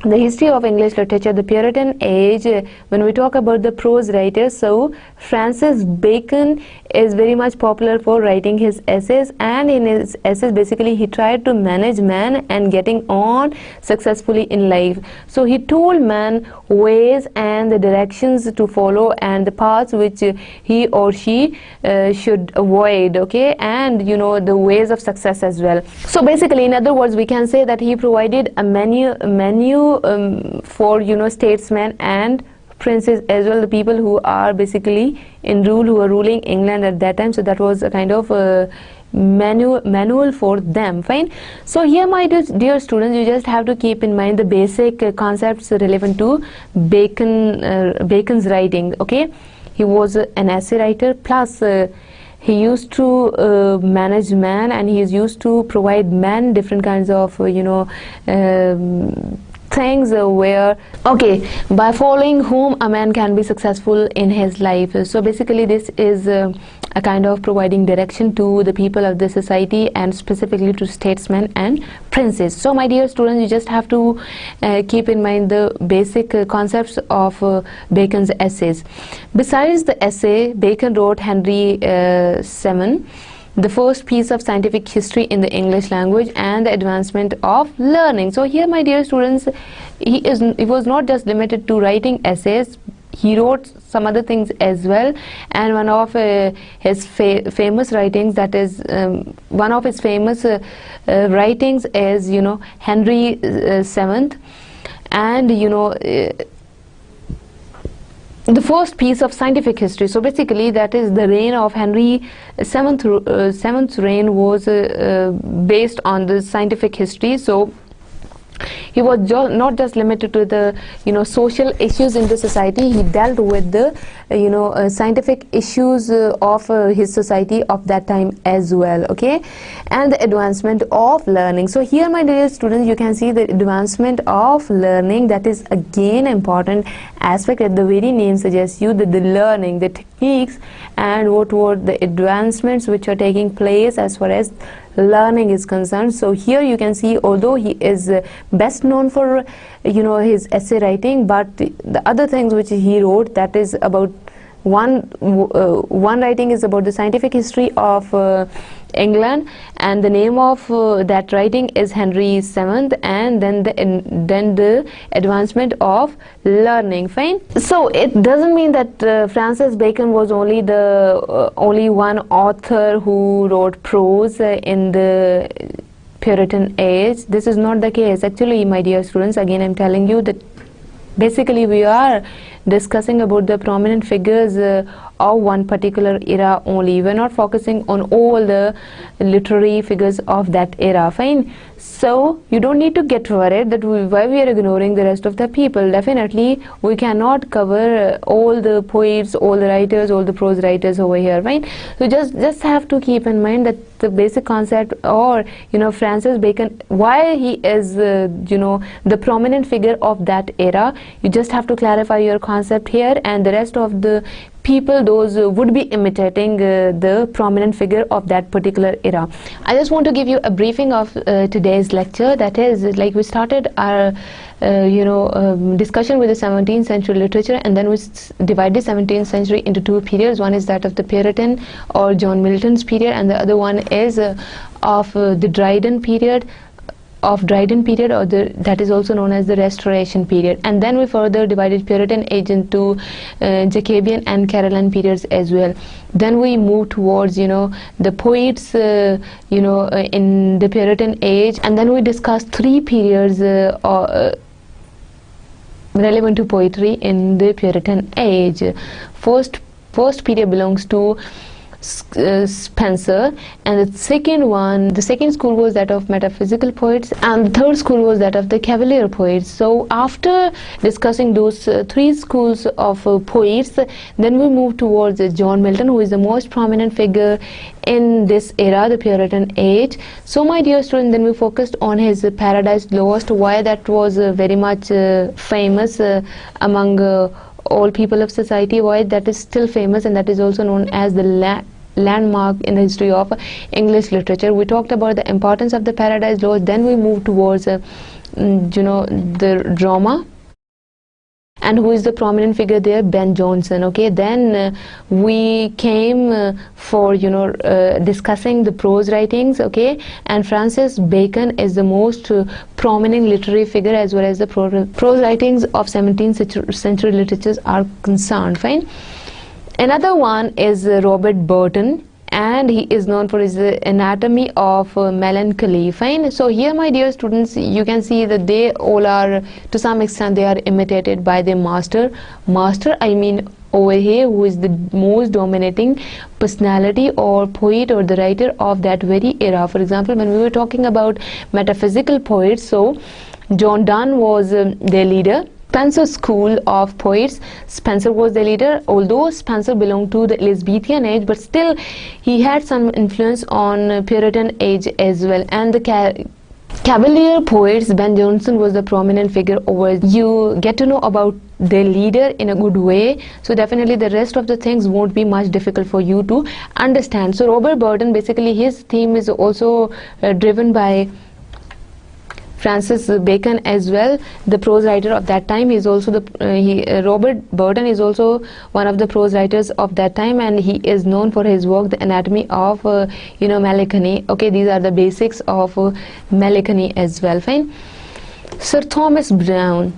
the history of English literature, the Puritan age, when we talk about the prose writers, so Francis Bacon is very much popular for writing his essays, and in his essays basically he tried to manage man and getting on successfully in life. So he told man ways and the directions to follow and the paths which he or she should avoid, okay, and the ways of success as well. So basically, in other words, we can say that he provided a menu for statesmen and princes as well, the people who are basically who are ruling England at that time. So that was a kind of manual for them. Fine. So here, my dear students, you just have to keep in mind the basic concepts relevant to Bacon's writing. Okay, he was an essay writer, plus he used to manage man, and he is used to provide man different kinds of things where, okay, by following whom a man can be successful in his life. So basically this is a kind of providing direction to the people of the society, and specifically to statesmen and princes. So my dear students, you just have to keep in mind the basic concepts of Bacon's essays. Besides the essay, Bacon wrote Henry VII, the first piece of scientific history in the English language and the advancement of learning. So here, my dear students, he was not just limited to writing essays. He wrote some other things as well, and one of his famous writings, that is one of his famous writings is Henry VII, and the first piece of scientific history. So basically that is the reign of Henry VII's reign was based on the scientific history. So he was not just limited to the social issues in the society. He dealt with the scientific issues of his society of that time as well, okay, and the advancement of learning. So here, my dear students, you can see the advancement of learning. That is again important aspect, that the very name suggests you that the learning, the techniques, and what were the advancements which are taking place as far as learning is concerned. So here you can see, although he is best known for his essay writing, but the other things which he wrote, that is about one writing is about the scientific history of England, and the name of that writing is Henry VII, and then the advancement of learning. Fine. So it doesn't mean that Francis Bacon was only one author who wrote prose in the Puritan age. This is not the case. Actually, my dear students, again I'm telling you that basically we are discussing about the prominent figures of one particular era only. We're not focusing on all the literary figures of that era. Fine. So you don't need to get worried that why we are ignoring the rest of the people. Definitely we cannot cover all the poets, all the writers, all the prose writers over here, right? So just have to keep in mind that the basic concept, or Francis Bacon, why he is the prominent figure of that era. You just have to clarify your concept here, and the rest of the people, those would be imitating the prominent figure of that particular era. I just want to give you a briefing of today's lecture. That is, like, we started our discussion with the 17th century literature, and then we divided 17th century into two periods. One is that of the Puritan or John Milton's period, and the other one is of the Dryden period, or that is also known as the Restoration period. And then we further divided Puritan age into Jacobean and Caroline periods as well. Then we moved towards the poets in the Puritan age, and then we discussed three periods relevant to poetry in the Puritan age. First period belongs to Spenser, and the second school was that of metaphysical poets, and the third school was that of the Cavalier poets. So after discussing those three schools of poets, then we move towards John Milton, who is the most prominent figure in this era, the Puritan age. So my dear students, then we focused on his Paradise Lost, why that was very much famous among all people of society, why that is still famous, and that is also known as the landmark in the history of English literature. We talked about the importance of the Paradise Lost, then we moved towards the drama. And who is the prominent figure there? Ben Jonson. Okay, then we came for discussing the prose writings. Okay, and Francis Bacon is the most prominent literary figure as well as the prose writings of 17th century literatures are concerned. Fine. Another one is Robert Burton, and he is known for his anatomy of melancholy. Fine. So here, my dear students, you can see that they all are, to some extent, they are imitated by their master. I mean over here, who is the most dominating personality or poet or the writer of that very era. For example, when we were talking about metaphysical poets, so John Donne was their leader. Spencer school of poets, Spencer was the leader. Although Spencer belonged to the Elizabethan age, but still he had some influence on Puritan age as well. And the Cavalier poets, Ben Jonson was the prominent figure over. You get to know about their leader in a good way, so definitely the rest of the things won't be much difficult for you to understand. So Robert Burton, basically his theme is also driven by Francis Bacon as well, the prose writer of that time. He's also the Robert Burton is also one of the prose writers of that time, and he is known for his work, The Anatomy of Melancholy. Okay, these are the basics of melancholy as well. Fine. Sir Thomas Browne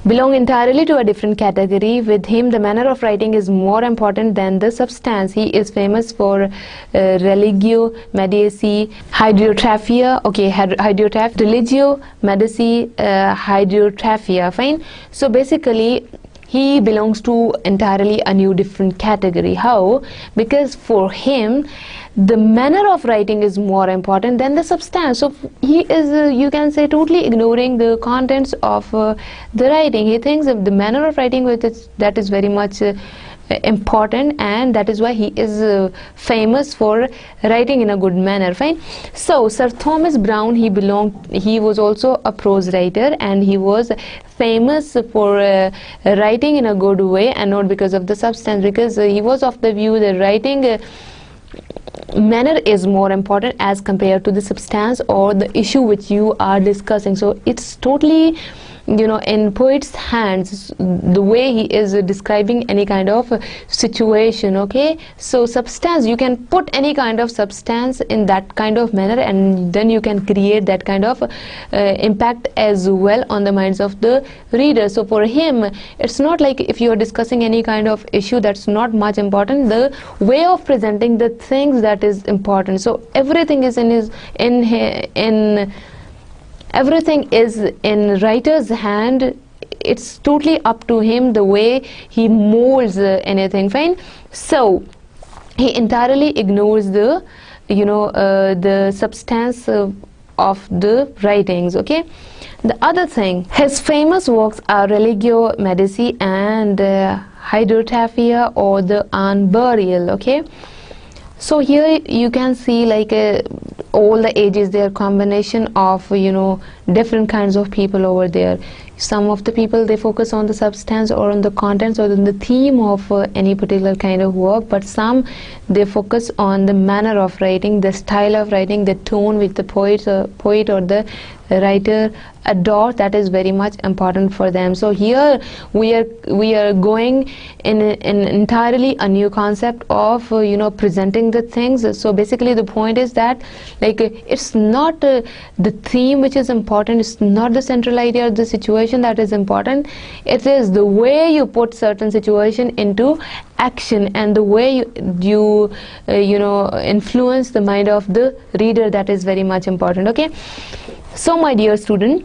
belong entirely to a different category. With him, the manner of writing is more important than the substance. He is famous for religio medici hydrotrophia. Okay, religio medici hydrotrophia. Fine. So basically, he belongs to entirely a new different category. How? Because for him, the manner of writing is more important than the substance. So he is, you can say, totally ignoring the contents of the writing. He thinks of the manner of writing that is very much important, and that is why he is famous for writing in a good manner. Fine. So Sir Thomas Browne, he was also a prose writer, and he was famous for writing in a good way and not because of the substance, because he was of the view that writing manner is more important as compared to the substance or the issue which you are discussing. So it's totally in poet's hands the way he is describing any kind of situation. Okay, so substance, you can put any kind of substance in that kind of manner, and then you can create that kind of impact as well on the minds of the reader. So for him, it's not like if you are discussing any kind of issue, that's not much important. The way of presenting the things that is important. So everything is everything is in writer's hand. It's totally up to him the way he molds anything. Fine. So he entirely ignores the the substance of the writings. Okay. The other thing, his famous works are Religio Medici and Hydrotrophia or the Urn Burial. Okay. So here you can see like all the ages, their combination of different kinds of people over there. Some of the people, they focus on the substance or on the contents or on the theme of any particular kind of work, but some, they focus on the manner of writing, the style of writing, the tone which the poet or the writer adore. That is very much important for them. So here we are going in an entirely a new concept of presenting the things. So basically the point is that like it's not the theme which is important, it's not the central idea of the situation that is important. It is the way you put certain situation into action and the way you influence the mind of the reader, that is very much important. Okay. So my dear student,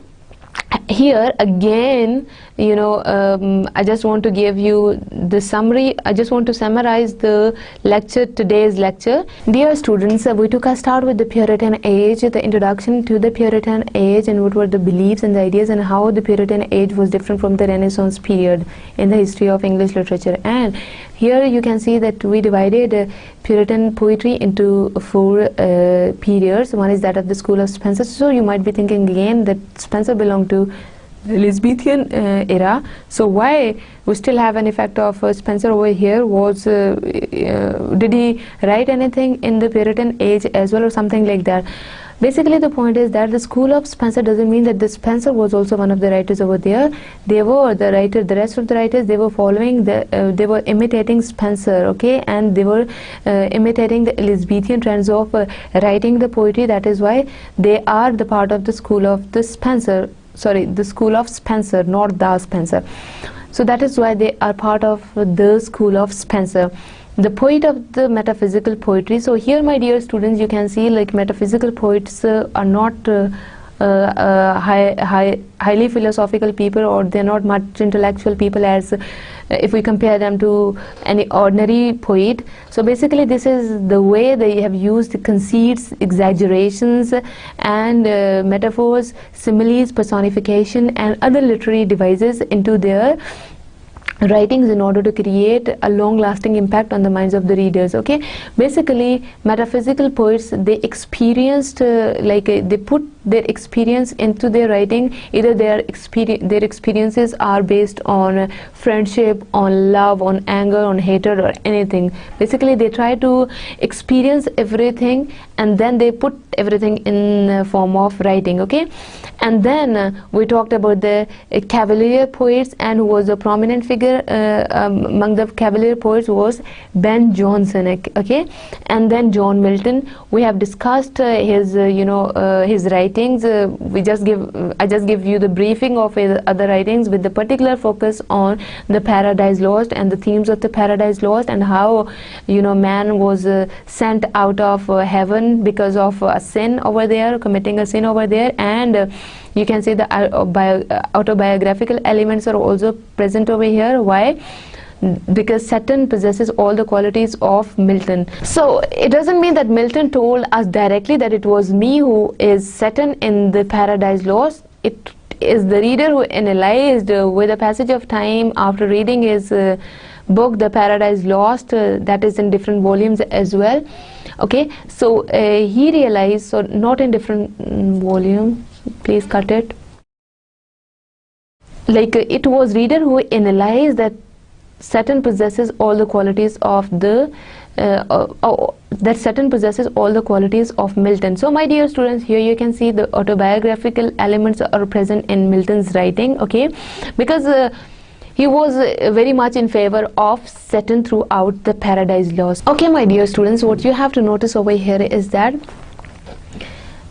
here again I just want to give you the summary. I just want to summarize the lecture, today's lecture. Dear students, we took a start with the Puritan age, the introduction to the Puritan age, and what were the beliefs and the ideas, and how the Puritan age was different from the Renaissance period in the history of English literature. And here you can see that we divided Puritan poetry into 4 periods. One is that of the school of Spencer. So you might be thinking again that Spencer belonged to Elizabethan era. So why we still have an effect of Spencer over here? Was did he write anything in the Puritan age as well, or something like that? Basically the point is that the school of Spencer doesn't mean that the Spencer was also one of the writers over there. They were the writer, the rest of the writers, they were following the they were imitating Spencer, okay, and they were imitating the Elizabethan trends of writing the poetry. That is why they are the part of the school of the Spencer, sorry, the school of Spencer, not the Spencer. So that is why they are part of the school of Spencer, the poet of the metaphysical poetry. So here, my dear students, you can see like metaphysical poets are not highly philosophical people, or they're not much intellectual people as if we compare them to any ordinary poet. So basically this is the way they have used conceits, exaggerations, and metaphors, similes, personification, and other literary devices into their writings in order to create a long-lasting impact on the minds of the readers. Okay, basically metaphysical poets, they experienced they put their experience into their writing. Either their experiences are based on friendship, on love, on anger, on hatred, or anything. Basically they try to experience everything and then they put everything in form of writing. Okay, and then we talked about the Cavalier poets, and who was a prominent figure among the Cavalier poets was Ben Jonson. Okay, and then John Milton. We have discussed his his writings. I just give you the briefing of his other writings with the particular focus on the Paradise Lost and the themes of the Paradise Lost, and how man was sent out of heaven because of a sin over there, committing a sin over there. And you can say the autobiographical elements are also present over here. Why? Because Saturn possesses all the qualities of Milton. So it doesn't mean that Milton told us directly that it was me who is Saturn in the Paradise Lost. It is the reader who analyzed with the passage of time after reading his book, The Paradise Lost, that is in different volumes as well. Okay, so he realized, so not in different volume, please cut it. Like it was reader who analyzed that Saturn possesses all the qualities of the that Saturn possesses all the qualities of Milton. So my dear students, here you can see the autobiographical elements are present in Milton's writing. Okay, because he was very much in favor of Saturn throughout the Paradise Lost. Okay, my dear students, what you have to notice over here is that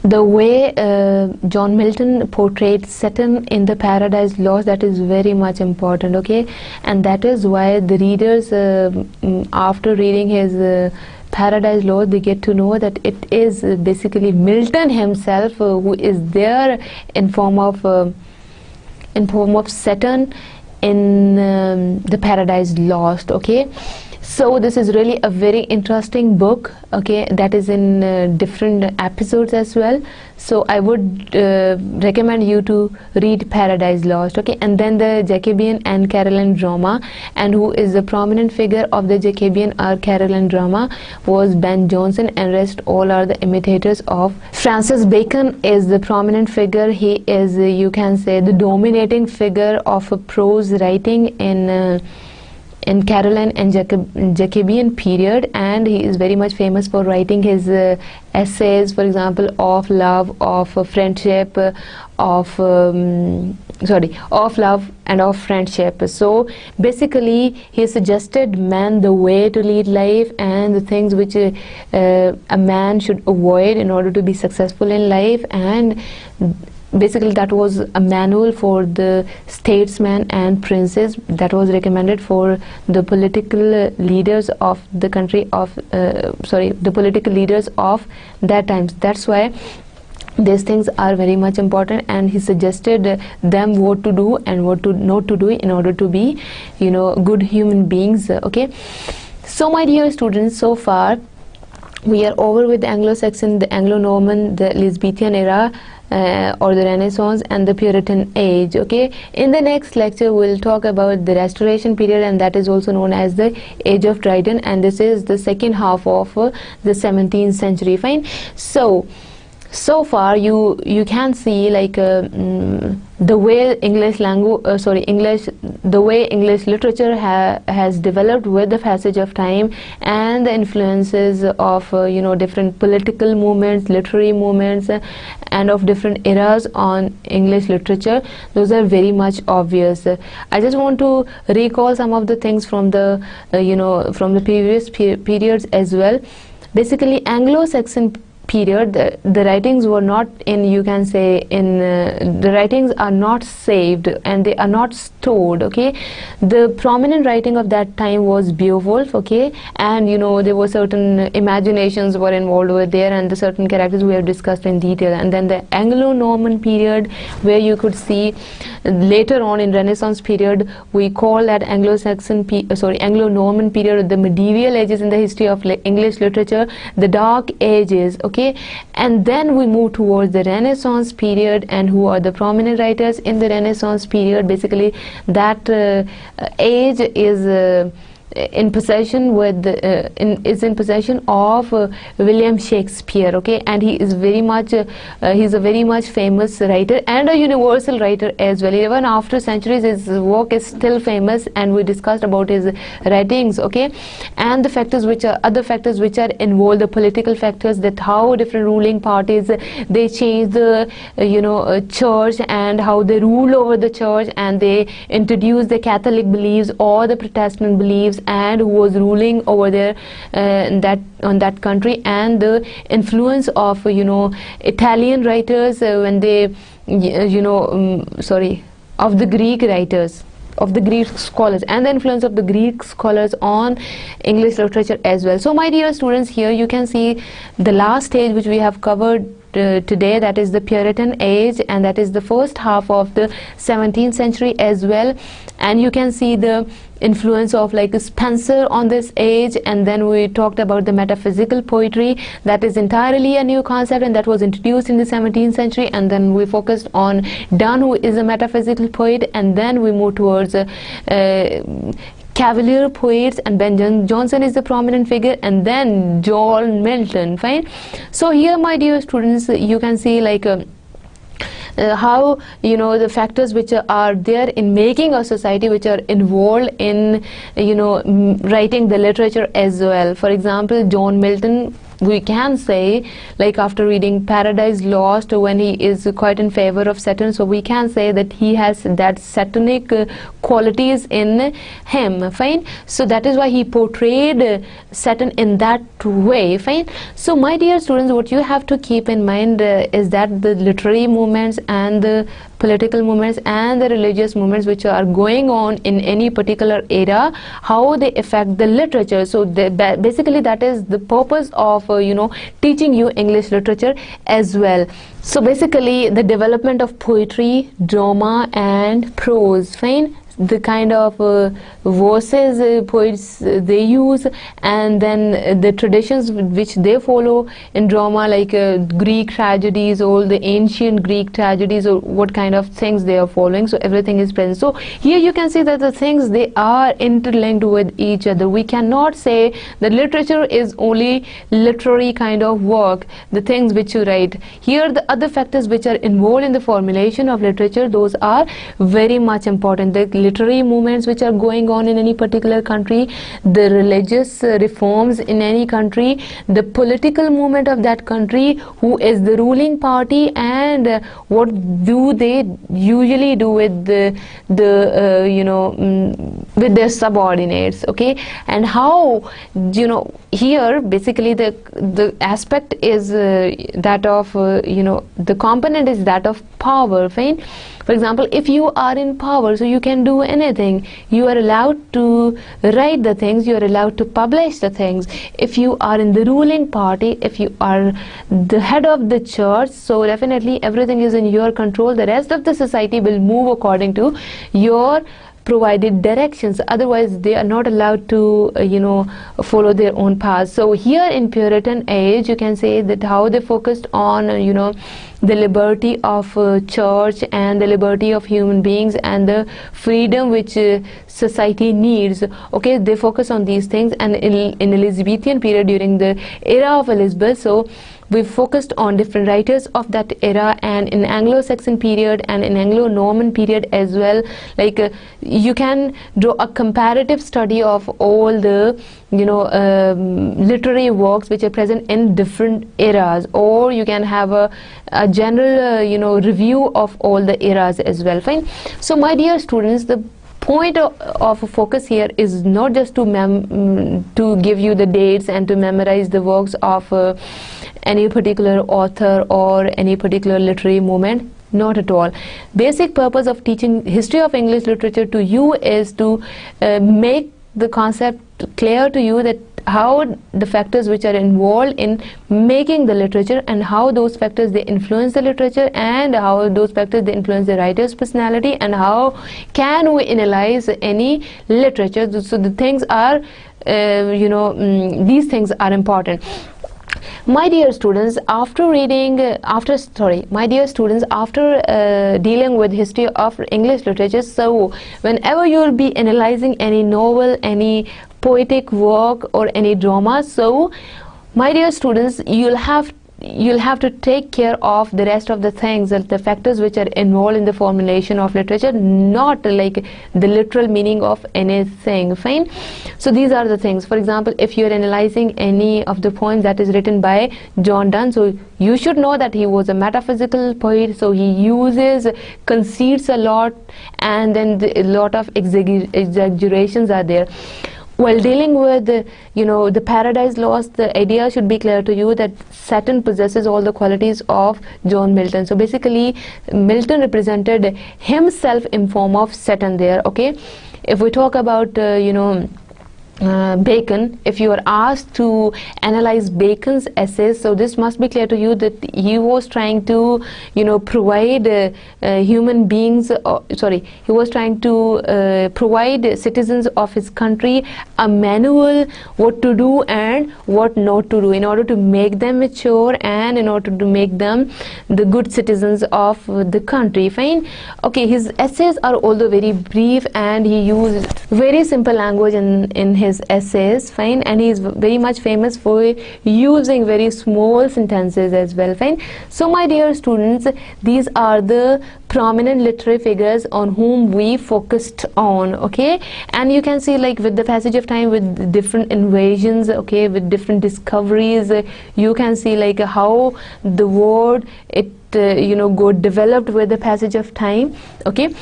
the way John Milton portrayed Saturn in the Paradise Lost, that is very much important. Okay, and that is why the readers after reading his Paradise Lost, they get to know that it is basically Milton himself who is there in form of Saturn in the Paradise Lost. Okay, so this is really a very interesting book. Okay, that is in different episodes as well. So I would recommend you to read Paradise Lost. Okay, and then the Jacobean and Caroline drama, and who is the prominent figure of the Jacobean or Caroline drama was Ben Jonson, and rest all are the imitators of. Francis Bacon is the prominent figure. He is you can say the dominating figure of prose writing in Caroline and Jacobean period, and he is very much famous for writing his essays, for example, of love, of friendship, of love and of friendship. So basically he suggested man the way to lead life and the things which a man should avoid in order to be successful in life, and basically that was a manual for the statesmen and princes that was recommended for the political leaders of the country of the political leaders of that times. That's why these things are very much important, and he suggested them what to do and what to not to do in order to be good human beings. Okay, so my dear students, so far we are over with the Anglo-Saxon, the Anglo-Norman, the Elizabethan era, or the Renaissance, and the Puritan age. Okay, in the next lecture we'll talk about the Restoration period, and that is also known as the Age of Dryden, and this is the second half of the 17th century. Fine. So far you can see like the way English literature has developed with the passage of time, and the influences of different political movements, literary movements, and of different eras on English literature. Those are very much obvious. I just want to recall some of the things from the from the previous periods as well. Basically, Anglo-Saxon period, the writings were not in, you can say, in the writings are not saved and they are not stored. Okay, the prominent writing of that time was Beowulf. Okay, and there were certain imaginations were involved over there, and the certain characters we have discussed in detail. And then the Anglo-Norman period, where you could see later on in Renaissance period, we call that Anglo-Norman period, the medieval ages in the history of English literature, the Dark Ages. Okay, and then we move towards the Renaissance period, and who are the prominent writers in the Renaissance period? Basically, that age is in possession with is in possession of William Shakespeare. Okay, and he is very much he's a very much famous writer and a universal writer as well. Even after centuries, his work is still famous, and we discussed about his writings. Okay, and the factors which are other factors which are involved, the political factors, that how different ruling parties they change the church, and how they rule over the church, and they introduce the Catholic beliefs or the Protestant beliefs, and who was ruling over there on that country, and the influence of Italian writers when they of the Greek writers, of the Greek scholars, and the influence of the Greek scholars on English literature as well. So my dear students, here you can see the last stage which we have covered today, that is the Puritan age, and that is the first half of the 17th century as well. And you can see the influence of like Spenser on this age, and then we talked about the metaphysical poetry. That is entirely a new concept, and that was introduced in the 17th century. And then we focused on Donne, who is a metaphysical poet, and then we moved towards Cavalier poets, and Ben Jonson is the prominent figure, and then John Milton. Fine. So here, my dear students, you can see like how the factors which are there in making a society, which are involved in writing the literature as well. For example, John Milton, we can say, like after reading Paradise Lost, when he is quite in favor of Saturn, so we can say that he has that Satanic qualities in him. Fine. So that is why he portrayed Saturn in that way. Fine. So my dear students, what you have to keep in mind is that the literary movements and the political movements and the religious movements which are going on in any particular era, how they affect the literature. So basically that is the purpose of teaching you English literature as well. So basically the development of poetry, drama and prose. Fine. The kind of verses poets they use, and then the traditions which they follow in drama, like Greek tragedies, all the ancient Greek tragedies, or what kind of things they are following. So everything is present. So here you can see that the things, they are interlinked with each other. We cannot say that literature is only literary kind of work, the things which you write. Here the other factors which are involved in the formulation of literature, those are very much important. The literary movements which are going on in any particular country, the religious reforms in any country, the political movement of that country, who is the ruling party, and what do they usually do with with their subordinates. Okay, and how here basically the aspect is that of the component is that of power. Fine. For example, if you are in power, so you can do anything. You are allowed to write the things, you are allowed to publish the things. If you are in the ruling party, if you are the head of the church, so definitely everything is in your control. The rest of the society will move according to your provided directions. Otherwise they are not allowed to follow their own path. So here in Puritan age, you can say that how they focused on the liberty of church and the liberty of human beings and the freedom which society needs. Okay, they focus on these things. And in Elizabethan period, during the era of Elizabeth, so we focused on different writers of that era, and in Anglo-Saxon period and in Anglo-Norman period as well. Like you can draw a comparative study of all the literary works which are present in different eras, or you can have a general review of all the eras as well. Fine. So my dear students, the point of focus here is not just to give you the dates and to memorize the works of any particular author or any particular literary movement. Not at all. Basic purpose of teaching history of English literature to you is to make the concept clear to you, that how the factors which are involved in making the literature, and how those factors they influence the literature, and how those factors they influence the writer's personality, and how can we analyze any literature. So the things are these things are important. My dear students, after dealing with history of English literature, so whenever you will be analyzing any novel, any poetic work, or any drama, so my dear students, you'll have to take care of the rest of the things, the factors which are involved in the formulation of literature, not like the literal meaning of anything. Fine. So these are the things. For example, if you are analyzing any of the poems that is written by John Donne, so you should know that he was a metaphysical poet, so he uses conceits a lot, and then a lot of exaggerations are there. While dealing with the Paradise Lost, the idea should be clear to you that Saturn possesses all the qualities of John Milton. So basically Milton represented himself in form of Saturn there. Okay, if we talk about Bacon, if you are asked to analyze Bacon's essays, so this must be clear to you that he was trying to provide human beings, he was trying to provide citizens of his country a manual what to do and what not to do, in order to make them mature and in order to make them the good citizens of the country. Fine. Okay, his essays are although very brief, and he used very simple language in his essays. Fine. And he is very much famous for using very small sentences as well. Fine. So my dear students, these are the prominent literary figures on whom we focused on. Okay, and you can see, like, with the passage of time, with different invasions, okay, with different discoveries, you can see like how the world got developed with the passage of time. Okay,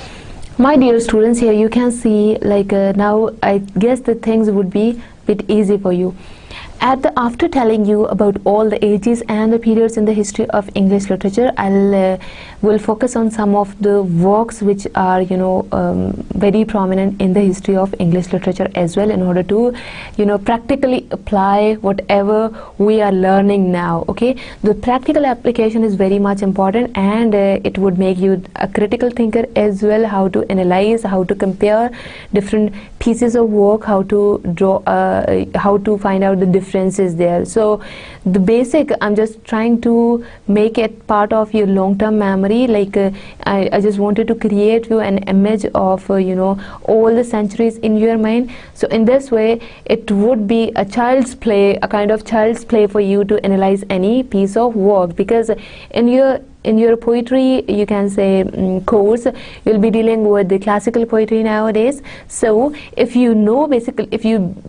my dear students, here you can see, like, now I guess the things would be a bit easy for you. After telling you about all the ages and the periods in the history of English literature, will focus on some of the works which are very prominent in the history of English literature as well, in order to practically apply whatever we are learning now. Okay, the practical application is very much important, and it would make you a critical thinker as well, how to analyze, how to compare different pieces of work, how to draw, how to find out the differences there. So the basic, I'm just trying to make it part of your long-term memory. Like I just wanted to create you an image of all the centuries in your mind. So in this way, it would be a child's play, a kind of child's play for you to analyze any piece of work, because in your poetry, you can say, course, you'll be dealing with the classical poetry nowadays. So if you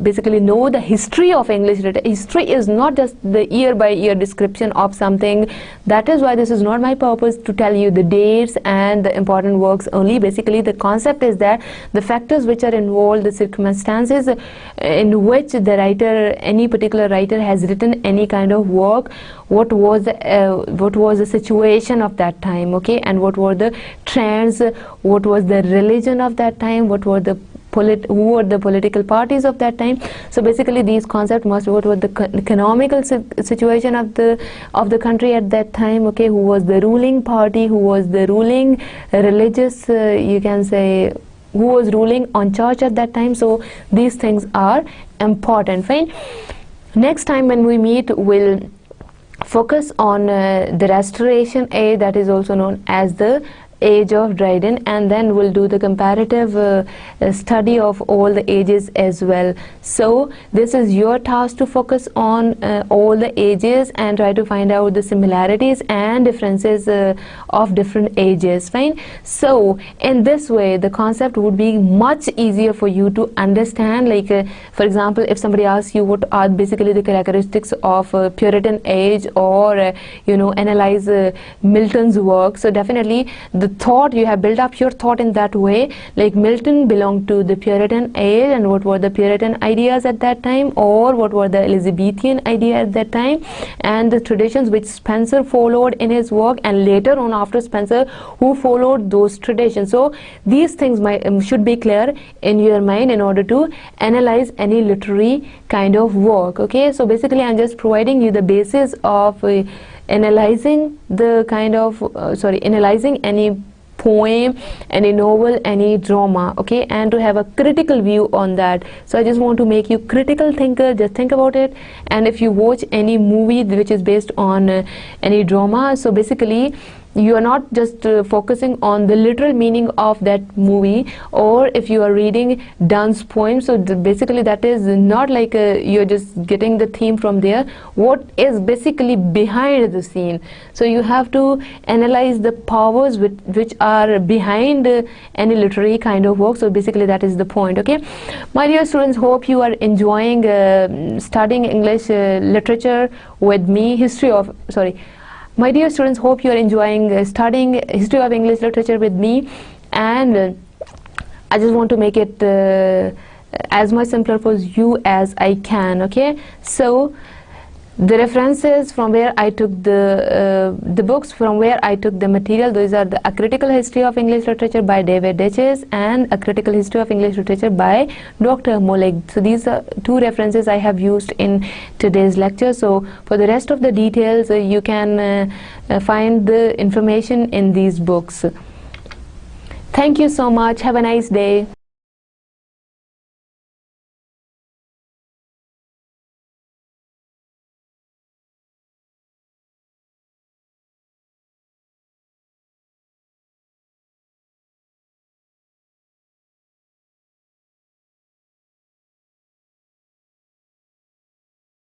basically know the history of English literature, history is not just the year by year description of something. That is why this is not my purpose to tell you the dates and the important works only. Basically the concept is that the factors which are involved, the circumstances in which the writer, any particular writer, has written any kind of work, what was the situation of that time, okay, and what were the trends, what was the religion of that time, who were the political parties of that time. So basically these concepts must be what was the economical situation of the country at that time, okay, who was the ruling party, who was the ruling religious, you can say, who was ruling on church at that time. So these things are important. Fine. Next time when we meet, we'll focus on the Restoration age, that is also known as the age of Dryden, and then we'll do the comparative study of all the ages as well. So this is your task to focus on all the ages and try to find out the similarities and differences of different ages. Fine. So in this way the concept would be much easier for you to understand. Like for example, if somebody asks you what are basically the characteristics of Puritan age, or analyze Milton's work, so definitely the thought, you have built up your thought in that way, like Milton belonged to the Puritan age, and what were the Puritan ideas at that time, or what were the Elizabethan idea at that time, and the traditions which Spencer followed in his work, and later on after Spencer who followed those traditions. So these things should be clear in your mind in order to analyze any literary kind of work. Okay, so basically I'm just providing you the basis of analyzing the kind of analyzing any poem, any novel, any drama, okay, and to have a critical view on that. So I just want to make you critical thinker. Just think about it. And if you watch any movie which is based on any drama, so basically you are not just focusing on the literal meaning of that movie, or if you are reading Donne's poem, so basically that is not like you're just getting the theme from there, what is basically behind the scene. So you have to analyze the powers which are behind any literary kind of work. So basically that is the point. Okay, my dear students, hope you are enjoying studying English literature with me. My dear students, hope you are enjoying studying history of English literature with me, and I just want to make it as much simpler for you as I can. Okay, so the references from where I took the books from where I took the material, those are A Critical History of English Literature by David Ditches and A Critical History of English Literature by Dr. Molig. So these are two references I have used in today's lecture. So for the rest of the details you can find the information in these books. Thank you so much. Have a nice day.